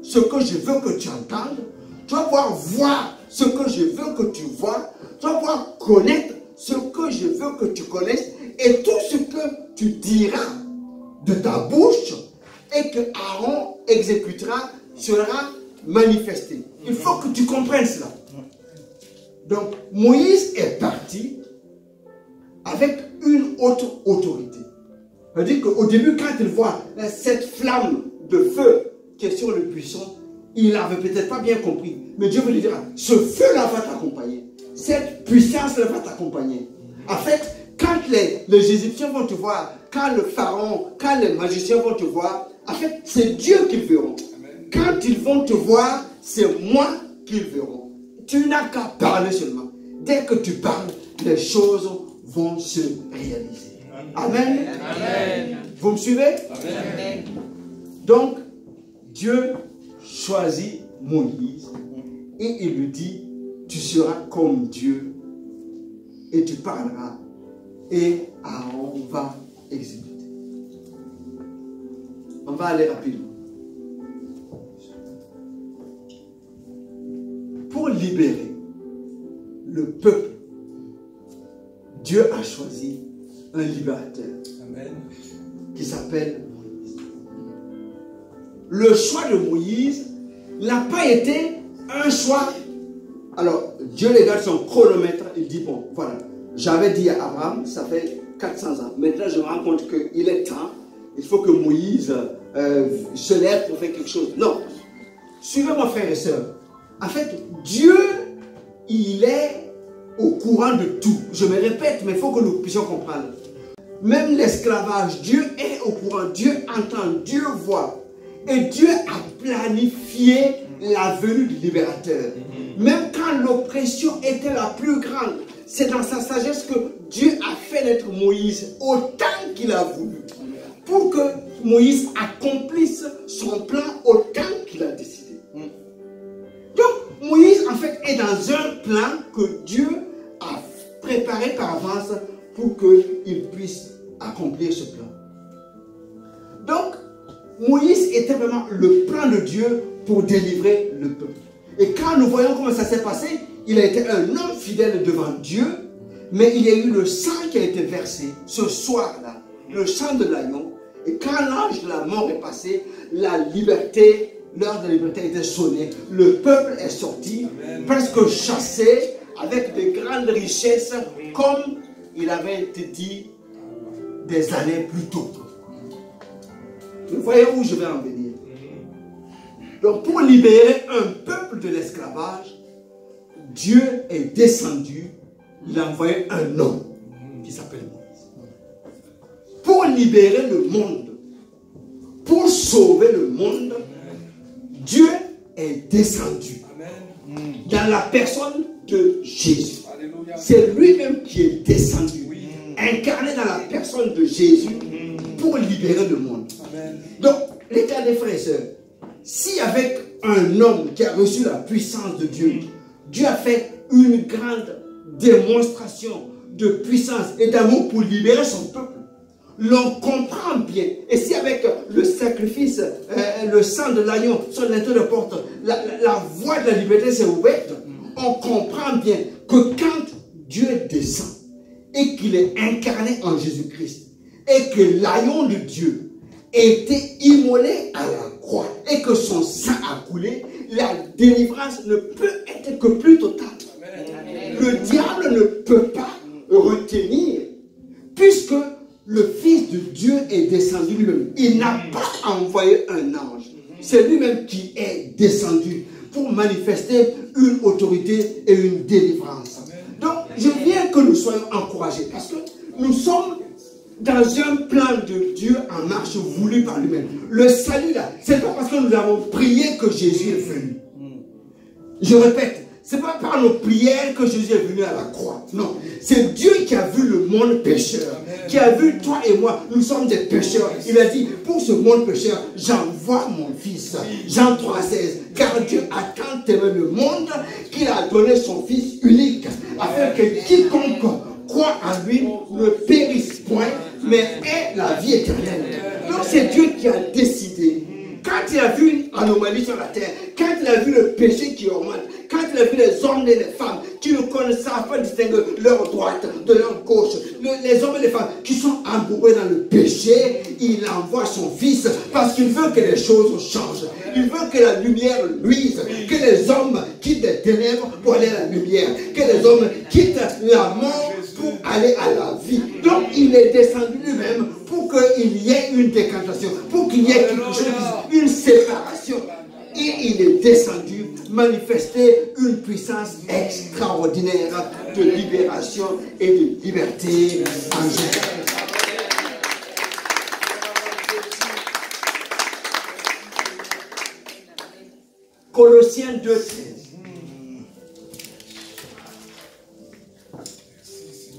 ce que je veux que tu entendes, tu vas pouvoir voir ce que je veux que tu vois, tu vas pouvoir connaître ce que je veux que tu connaisses, et tout ce que tu diras de ta bouche et que Aaron exécutera sera manifesté. Il faut que tu comprennes cela. Donc, Moïse est parti avec une autre autorité. C'est-à-dire qu'au début, quand il voit cette flamme de feu qui est sur le buisson, il n'avait peut-être pas bien compris. Mais Dieu veut lui dire, ce feu-là va t'accompagner. Cette puissance-là va t'accompagner. En fait, quand les Égyptiens vont te voir, quand le pharaon, quand les magiciens vont te voir, en fait, c'est Dieu qu'ils verront. Quand ils vont te voir, c'est moi qu'ils verront. Tu n'as qu'à parler seulement. Dès que tu parles, les choses vont se réaliser. Amen. Amen. Vous me suivez? Amen. Donc, Dieu choisit Moïse et il lui dit, tu seras comme Dieu et tu parleras et Aaron va exécuter. On va aller rapidement. Pour libérer le peuple, Dieu a choisi un libérateur. Amen. Qui s'appelle Moïse. Le choix de Moïse n'a pas été un choix. Alors, Dieu regarde son chronomètre, il dit, bon, voilà, j'avais dit à Abraham, ça fait 400 ans. Maintenant, je me rends compte qu'il est temps, il faut que Moïse se lève pour faire quelque chose. Non. Suivez-moi, frères et sœurs. En fait, Dieu, il est au courant de tout. Je me répète, mais il faut que nous puissions comprendre. Même l'esclavage, Dieu est au courant, Dieu entend, Dieu voit. Et Dieu a planifié la venue du libérateur. Même quand l'oppression était la plus grande, c'est dans sa sagesse que Dieu a fait naître Moïse autant qu'il a voulu. Pour que Moïse accomplisse son plan autant qu'il a décidé. est dans un plan que Dieu a préparé par avance pour qu'il puisse accomplir ce plan. Donc, Moïse était vraiment le plan de Dieu pour délivrer le peuple. Et quand nous voyons comment ça s'est passé, il a été un homme fidèle devant Dieu, mais il y a eu le sang qui a été versé ce soir-là, le sang de l'agneau. Et quand l'ange de la mort est passé, la liberté, l'heure de la liberté a été sonnée. Le peuple est sorti, presque chassé, avec de grandes richesses, comme il avait été dit des années plus tôt. Vous voyez où je vais en venir. Donc pour libérer un peuple de l'esclavage, Dieu est descendu, il a envoyé un homme qui s'appelle Moïse. Pour libérer le monde, pour sauver le monde, Dieu est descendu dans la personne de Jésus. C'est lui-même qui est descendu, incarné dans la personne de Jésus pour libérer le monde. Donc, les gars, des frères et sœurs, si avec un homme qui a reçu la puissance de Dieu, Dieu a fait une grande démonstration de puissance et d'amour pour libérer son peuple, l'on comprend bien. Et si avec le sacrifice, le sang de l'agneau sur l'entrée de porte, la voie de la liberté s'est ouverte, on comprend bien que quand Dieu descend et qu'il est incarné en Jésus-Christ et que l'agneau de Dieu a été immolé à la croix et que son sang a coulé, la délivrance ne peut être que plus totale. Le diable ne peut pas retenir, puisque le Fils de Dieu est descendu lui-même. Il n'a pas envoyé un ange. C'est lui-même qui est descendu pour manifester une autorité et une délivrance. Donc, je viens que nous soyons encouragés, parce que nous sommes dans un plan de Dieu en marche voulu par lui-même. Le salut là, c'est pas parce que nous avons prié que Jésus est venu. Je répète, c'est pas par nos prières que Jésus est venu à la croix. Non, c'est Dieu qui a vu le monde pécheur, qui a vu toi et moi, nous sommes des pécheurs. Il a dit, pour ce monde pécheur, j'envoie mon fils. Jean 3,16, car Dieu a tant aimé le monde qu'il a donné son fils unique, afin que quiconque croit en lui ne périsse point, mais ait la vie éternelle. Donc c'est Dieu qui a décidé. Quand il a vu une anomalie sur la terre, quand il a vu le péché qui augmente, quand il a vu les hommes et les femmes qui ne connaissent pas distinguer leur droite de leur gauche, les hommes et les femmes qui sont embourbés dans le péché, il envoie son fils parce qu'il veut que les choses changent. Il veut que la lumière luise, que les hommes quittent les ténèbres pour aller à la lumière, que les hommes quittent la mort pour aller à la vie. Donc il est descendu lui-même pour qu'il y ait une décantation, pour qu'il y ait quelque chose, une séparation. Et il est descendu manifester une puissance extraordinaire de libération et de liberté en Jésus. Colossiens 2,13.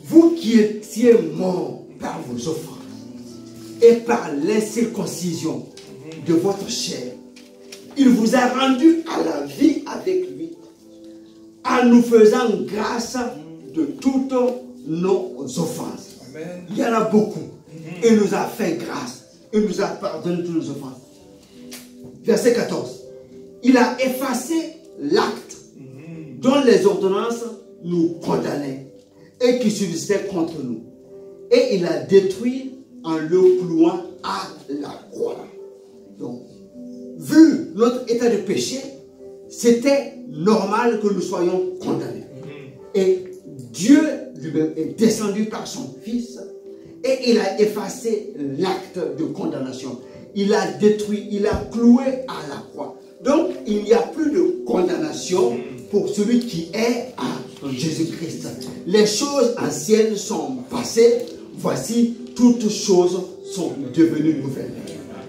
Vous qui étiez morts par vos offranses et par l'incirconcision de votre chair, il vous a rendu à la vie avec lui, en nous faisant grâce de toutes nos offenses. Amen. Il y en a beaucoup. Il nous a fait grâce. Il nous a pardonné toutes nos offenses. Verset 14. Il a effacé l'acte dont les ordonnances nous condamnaient et qui subsistait contre nous. Et il a détruit en le clouant à la croix. Donc, vu notre état de péché, c'était normal que nous soyons condamnés. Et Dieu lui-même est descendu par son Fils et il a effacé l'acte de condamnation. Il a détruit, il a cloué à la croix. Donc, il n'y a plus de condamnation pour celui qui est à Jésus-Christ. Les choses anciennes sont passées. Voici, toutes choses sont devenues nouvelles.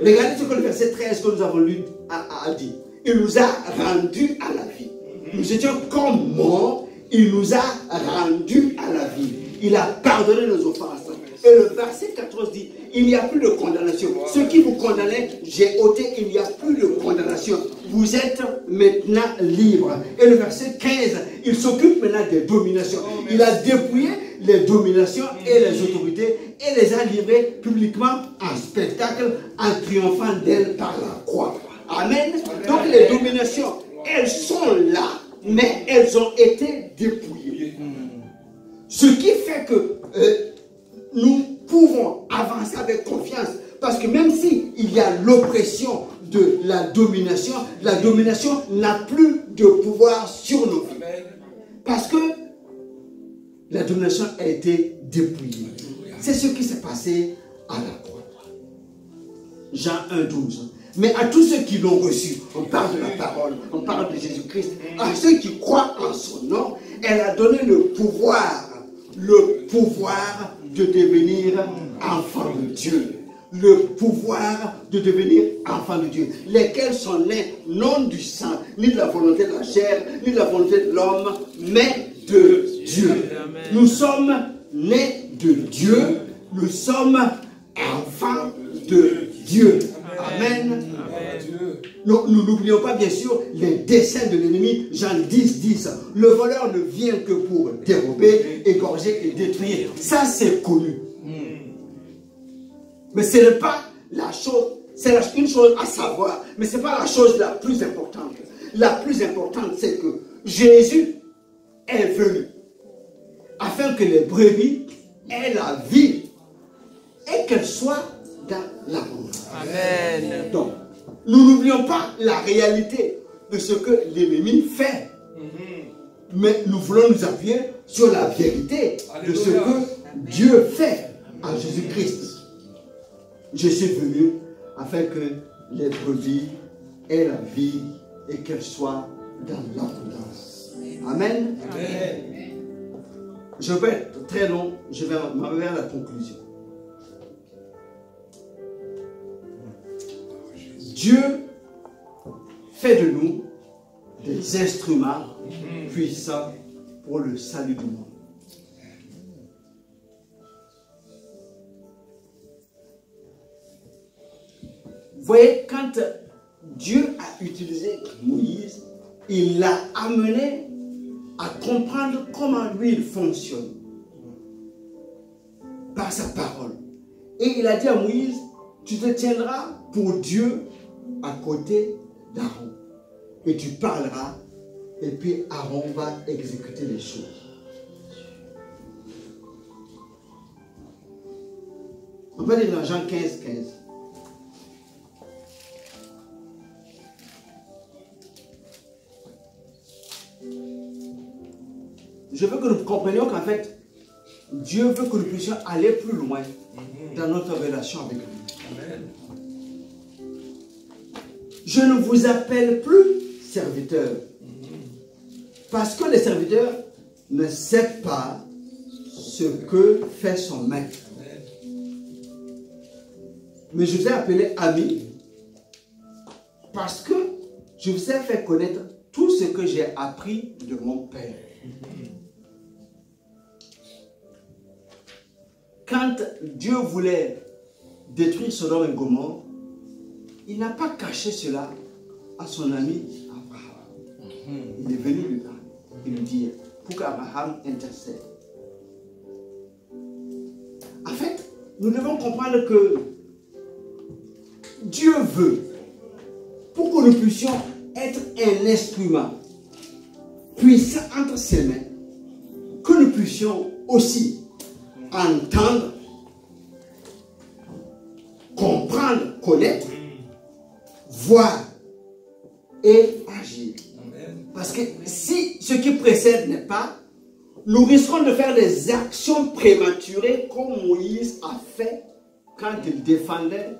Regardez ce que le verset 13 que nous avons lu a dit. Il nous a rendus à la vie. Nous étions comme morts. Il nous a rendus à la vie. Il a pardonné nos offenses. Et le verset 14 dit, il n'y a plus de condamnation. Ceux qui vous condamnaient, j'ai ôté, il n'y a plus de condamnation. Vous êtes maintenant libres. Et le verset 15, il s'occupe maintenant des dominations. Il a dépouillé les dominations et les autorités et les a livrées publiquement en spectacle en triomphant d'elles par la croix. Amen. Donc les dominations, elles sont là, mais elles ont été dépouillées. Ce qui fait que nous pouvons avancer avec confiance. Parce que même s'il y a l'oppression de la domination n'a plus de pouvoir sur nos vies. Parce que la domination a été dépouillée. C'est ce qui s'est passé à la croix. Jean 1,12. Mais à tous ceux qui l'ont reçu, on parle de la parole, on parle de Jésus-Christ, à ceux qui croient en son nom, elle a donné le pouvoir de devenir enfant de Dieu. Le pouvoir de devenir enfant de Dieu. Lesquels sont nés non du sang, ni de la volonté de la chair, ni de la volonté de l'homme, mais de Dieu. Nous sommes nés de Dieu, nous sommes enfants de Dieu. Amen. Nous n'oublions pas bien sûr les desseins de l'ennemi. Jean 10, 10. Le voleur ne vient que pour dérober, égorger et détruire. Ça c'est connu. Mais ce n'est pas la chose, c'est une chose à savoir, mais ce n'est pas la chose la plus importante. La plus importante, c'est que Jésus est venu afin que les brebis aient la vie et qu'elles soient dans l'abondance. Amen. Donc, nous n'oublions pas la réalité de ce que l'ennemi fait. Mais nous voulons nous appuyer sur la vérité de ce que Dieu fait en Jésus-Christ. Je suis venu afin que les brebis aient la vie et qu'elles soient dans l'abondance. Amen. Amen. Je vais être très long, je vais m'en vers la conclusion. Dieu fait de nous des instruments puissants pour le salut du monde. Vous voyez, quand Dieu a utilisé Moïse, il l'a amené à comprendre comment lui il fonctionne par sa parole. Et il a dit à Moïse, tu te tiendras pour Dieu à côté d'Aaron. Et tu parleras, et puis Aaron va exécuter les choses. On va lire dans Jean 15, 15. Je veux que nous comprenions qu'en fait, Dieu veut que nous puissions aller plus loin dans notre relation avec lui. Amen. Je ne vous appelle plus serviteur, parce que le serviteur ne sait pas ce que fait son maître. Mais je vous ai appelé ami, parce que je vous ai fait connaître tout ce que j'ai appris de mon Père. Quand Dieu voulait détruire Sodome et Gomorrhe, il n'a pas caché cela à son ami Abraham. Il est venu lui parler. Il lui dit, pour qu'Abraham intercède. En fait, nous devons comprendre que Dieu veut, pour que nous puissions être un instrument puissant entre ses mains, que nous puissions aussi entendre, comprendre, connaître, voir et agir. Parce que si ce qui précède n'est pas, nous risquons de faire des actions prématurées comme Moïse a fait quand il défendait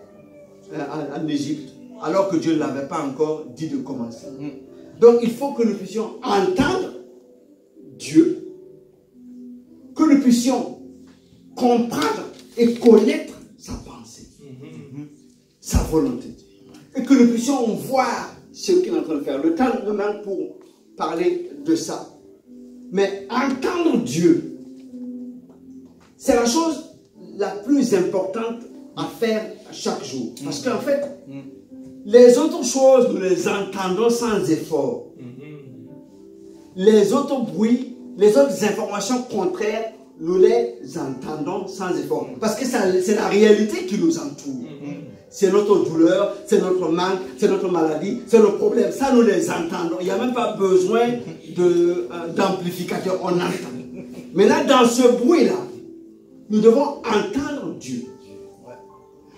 en Égypte, alors que Dieu ne l'avait pas encore dit de commencer. Donc il faut que nous puissions entendre Dieu, que nous puissions comprendre et connaître sa pensée, sa volonté, et que nous puissions voir ce qu'il est en train de faire. Le temps nous manque pour parler de ça. Mais entendre Dieu, c'est la chose la plus importante à faire chaque jour. Parce qu'en fait, les autres choses, nous les entendons sans effort. Les autres bruits, les autres informations contraires, nous les entendons sans effort. Parce que c'est la réalité qui nous entoure. C'est notre douleur, c'est notre manque, c'est notre maladie, c'est nos problèmes. Ça, nous les entendons. Il n'y a même pas besoin d'amplificateur. On entend. Maintenant, dans ce bruit-là, nous devons entendre Dieu.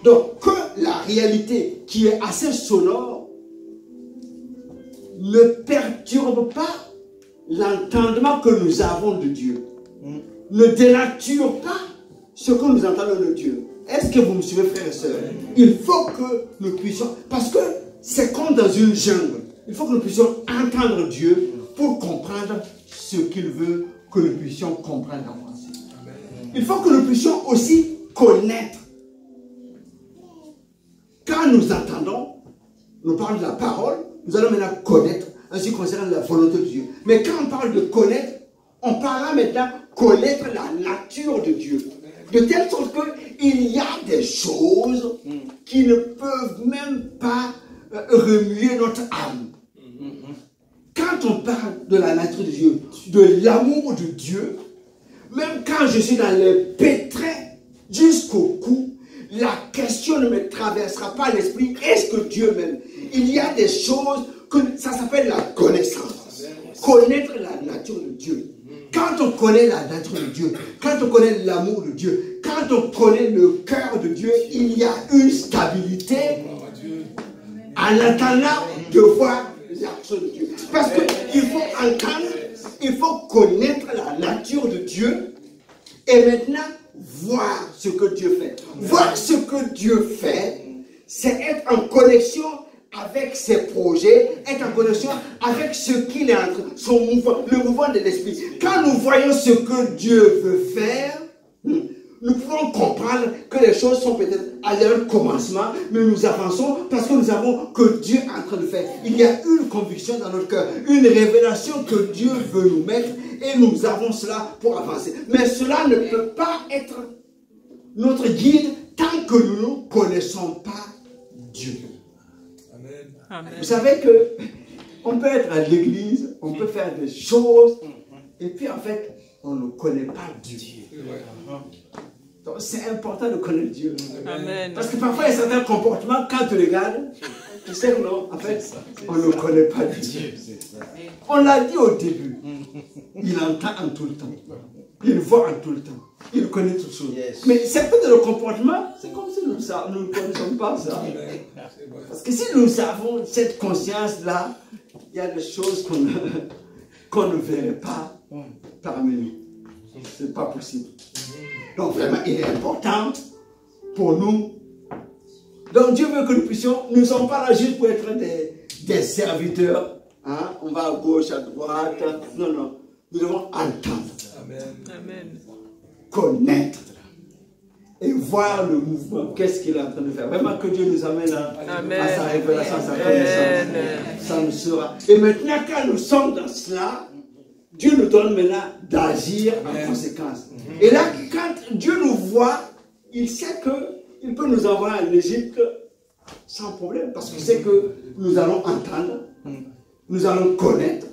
Donc, que la réalité qui est assez sonore ne perturbe pas l'entendement que nous avons de Dieu. Ne dénature pas ce que nous entendons de Dieu. Est-ce que vous me suivez, frères et sœurs? Il faut que nous puissions, parce que c'est comme dans une jungle, il faut que nous puissions entendre Dieu pour comprendre ce qu'il veut que nous puissions comprendre en français. Il faut que nous puissions aussi connaître. Quand nous entendons, nous parlons de la parole, nous allons maintenant connaître, ainsi concernant la volonté de Dieu. Mais quand on parle de connaître, on parlera maintenant connaître la nature de Dieu. De telle sorte qu'il y a des choses qui ne peuvent même pas remuer notre âme. Quand on parle de la nature de Dieu, de l'amour de Dieu, même quand je suis dans les pétrins jusqu'au cou, la question ne me traversera pas l'esprit. Est-ce que Dieu m'aime? Il y a des choses que ça s'appelle la connaissance. Connaître la nature de Dieu. Quand on connaît la nature de Dieu, quand on connaît l'amour de Dieu, quand on connaît le cœur de Dieu, il y a une stabilité en attendant de voir l'action de Dieu. Parce qu'il faut entendre, il faut connaître la nature de Dieu et maintenant voir ce que Dieu fait. Voir ce que Dieu fait, c'est être en connexion avec ses projets, être en connexion avec ce qu'il est en train, son mouvement, le mouvement de l'esprit. Quand nous voyons ce que Dieu veut faire, nous pouvons comprendre que les choses sont peut-être à leur commencement, mais nous avançons parce que nous savons que Dieu est en train de faire. Il y a une conviction dans notre cœur, une révélation que Dieu veut nous mettre et nous avons cela pour avancer. Mais cela ne peut pas être notre guide tant que nous ne connaissons pas Dieu. Amen. Vous savez que on peut être à l'église, on peut faire des choses, et puis en fait, on ne connaît pas Dieu. Donc c'est important de connaître Dieu. Amen. Parce que parfois, il y a certains comportements, quand tu regardes, tu sais que non, en fait, on ne connaît pas Dieu. On l'a dit au début, il entend en tout le temps. Il voit en tout le temps. Il connaît toutes choses. Mais certains de nos comportements, c'est comme si nous ne connaissons pas ça. Parce que si nous avons cette conscience-là, il y a des choses qu'on ne verrait pas parmi nous. Ce n'est pas possible. Donc vraiment, il est important pour nous. Donc Dieu veut que nous puissions, nous ne sommes pas là juste pour être des serviteurs. Hein? On va à gauche, à droite. Non, non. Nous devons entendre. Amen. Connaître et voir le mouvement, qu'est-ce qu'il est en train de faire. Vraiment que Dieu nous amène à sa révélation, à sa connaissance. Ça nous sera. Et maintenant, quand nous sommes dans cela, Dieu nous donne maintenant d'agir en conséquence. Et là, quand Dieu nous voit, il sait qu'il peut nous envoyer en Égypte sans problème, parce qu'il sait que nous allons entendre, nous allons connaître,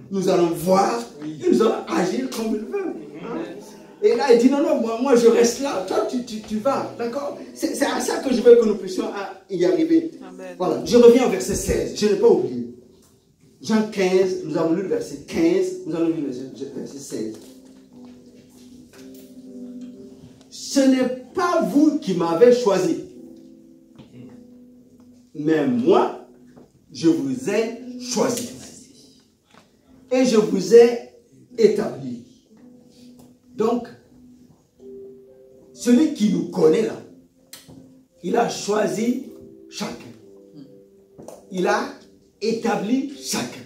nous allons voir, et nous allons agir comme il veut. Hein? Et là, il dit, non, non, moi je reste là, toi tu vas, d'accord? C'est à ça que je veux que nous puissions y arriver. Amen. Voilà, je reviens au verset 16, je n'ai pas oublié. Jean 15, nous avons lu le verset 15, nous allons lire le verset 16. Ce n'est pas vous qui m'avez choisi, mais moi, je vous ai choisi. Et je vous ai établi. Donc, celui qui nous connaît là, il a choisi chacun. Il a établi chacun.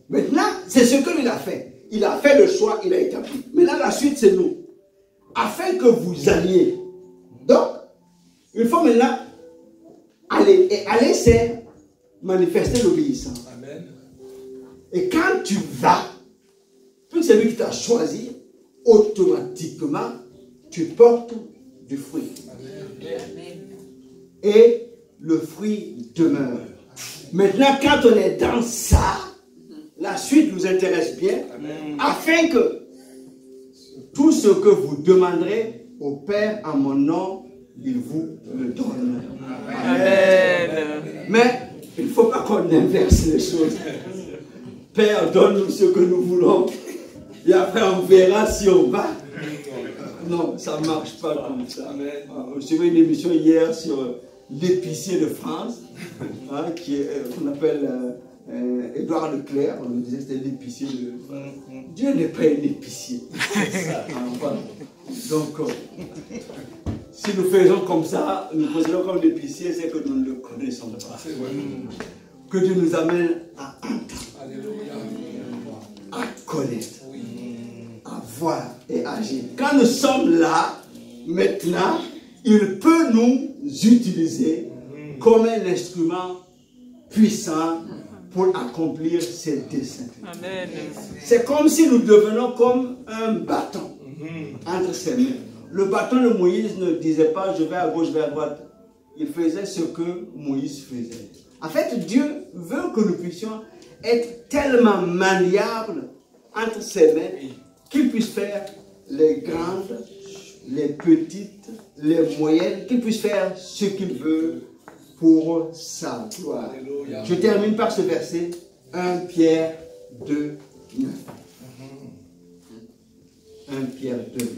Maintenant, c'est ce que il a fait. Il a fait le choix, il a établi. Maintenant, la suite, c'est nous. Afin que vous alliez. Donc, il faut maintenant aller. Et aller, c'est manifester l'obéissance. Amen. Et quand tu vas, puisque c'est lui qui t'a choisi, automatiquement, tu portes du fruit. Et le fruit demeure. Maintenant, quand on est dans ça, la suite nous intéresse bien, afin que tout ce que vous demanderez au Père en mon nom, il vous le donne. Amen. Mais il ne faut pas qu'on inverse les choses. Père, donne-nous ce que nous voulons. Et après, on verra si on va. Non, ça ne marche pas comme ça. J'ai vu une émission hier sur l'épicier de France, hein, qu'on appelle Édouard Leclerc. On nous disait que c'était l'épicier de... Dieu n'est pas un épicier. Voilà. Donc, si nous faisons comme ça, nous faisons comme l'épicier, c'est que nous ne le connaissons pas. Que Dieu nous amène à entendre, à connaître, à voir et agir. Quand nous sommes là, maintenant, il peut nous utiliser comme un instrument puissant pour accomplir ses desseins. C'est comme si nous devenons comme un bâton entre ses mains. Le bâton de Moïse ne disait pas je vais à gauche, je vais à droite. Il faisait ce que Moïse faisait. En fait, Dieu veut que nous puissions être tellement maniables entre ses mains qu'il puisse faire les grandes, les petites, les moyennes, qu'il puisse faire ce qu'il veut pour sa gloire. Je termine par ce verset, 1 Pierre 2, 9. 1 Pierre 2, 9.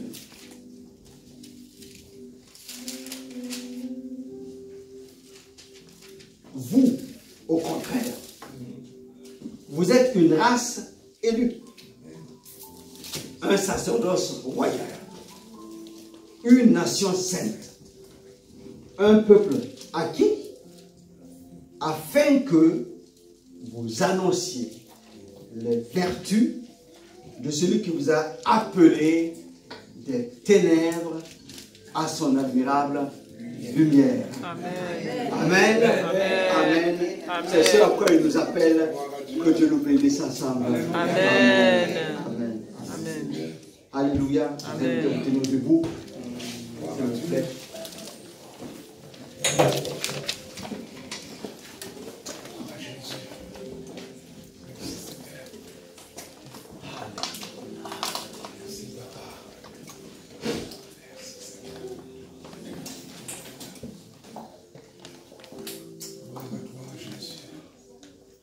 Vous, au contraire, vous êtes une race élue, un sacerdoce royal, une nation sainte, un peuple acquis, afin que vous annonciez les vertus de celui qui vous a appelé des ténèbres à son admirable lumière. Amen. Amen. Amen. Amen. C'est ce à quoi il nous appelle. Que Dieu nous bénisse ensemble. Amen. Amen. Amen. Alléluia. Tenez-nous debout. S'il vous plaît.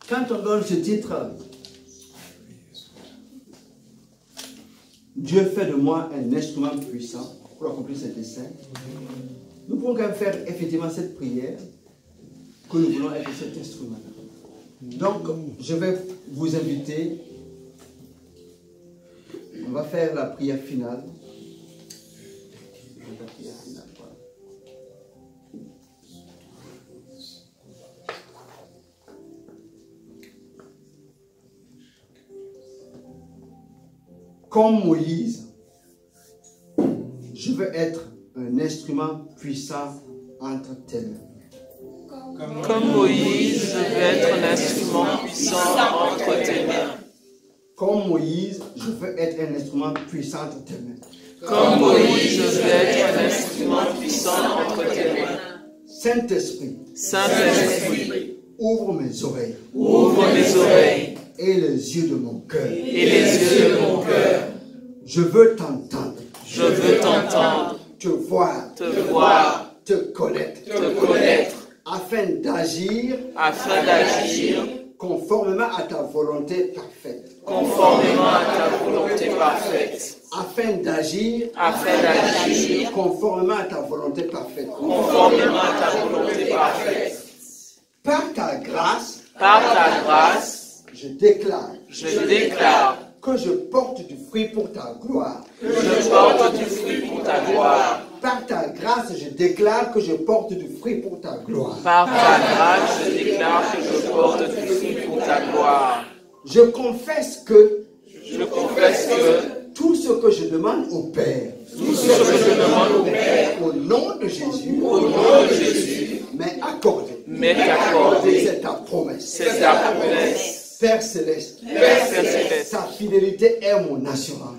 Quand on donne ce titre, Dieu fait de moi un instrument puissant pour accomplir ses desseins. Nous pouvons quand même faire effectivement cette prière que nous voulons être cet instrument. Donc, je vais vous inviter. On va faire la prière finale. Comme Moïse, je veux être un instrument puissant entre tes mains. Comme Moïse, je veux être un instrument puissant entre tes mains. Comme Moïse, je veux être un instrument puissant entre tes mains. Comme Moïse, je veux être un instrument puissant entre tes mains. Saint-Esprit, Saint-Esprit, ouvre mes oreilles. Ouvre mes oreilles. Et les yeux de mon cœur. Et les yeux de mon cœur. Je veux t'entendre. Je veux t'entendre. Te voir. Te voir. Te connaître. Te connaître. Afin d'agir. Afin d'agir. Conformément à ta volonté parfaite. Conformément à ta volonté parfaite. Afin d'agir. Afin d'agir. Conformément à ta volonté parfaite. Conformément à ta volonté parfaite. Par ta grâce. Par ta grâce. Je déclare que je porte du fruit pour ta gloire. Je porte du fruit pour ta gloire. Par ta grâce, je déclare que je porte du fruit pour ta gloire. Par ta grâce, je déclare que je porte du fruit pour ta gloire. Je confesse que tout ce que je demande au Père, au nom de Jésus, m'est accordé. C'est ta promesse. Père Céleste, ta fidélité est mon assurance.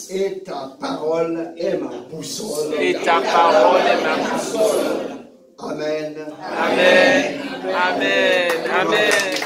Et ta parole est ma boussole. Et ta parole est ma boussole. Amen. Amen. Amen. Amen.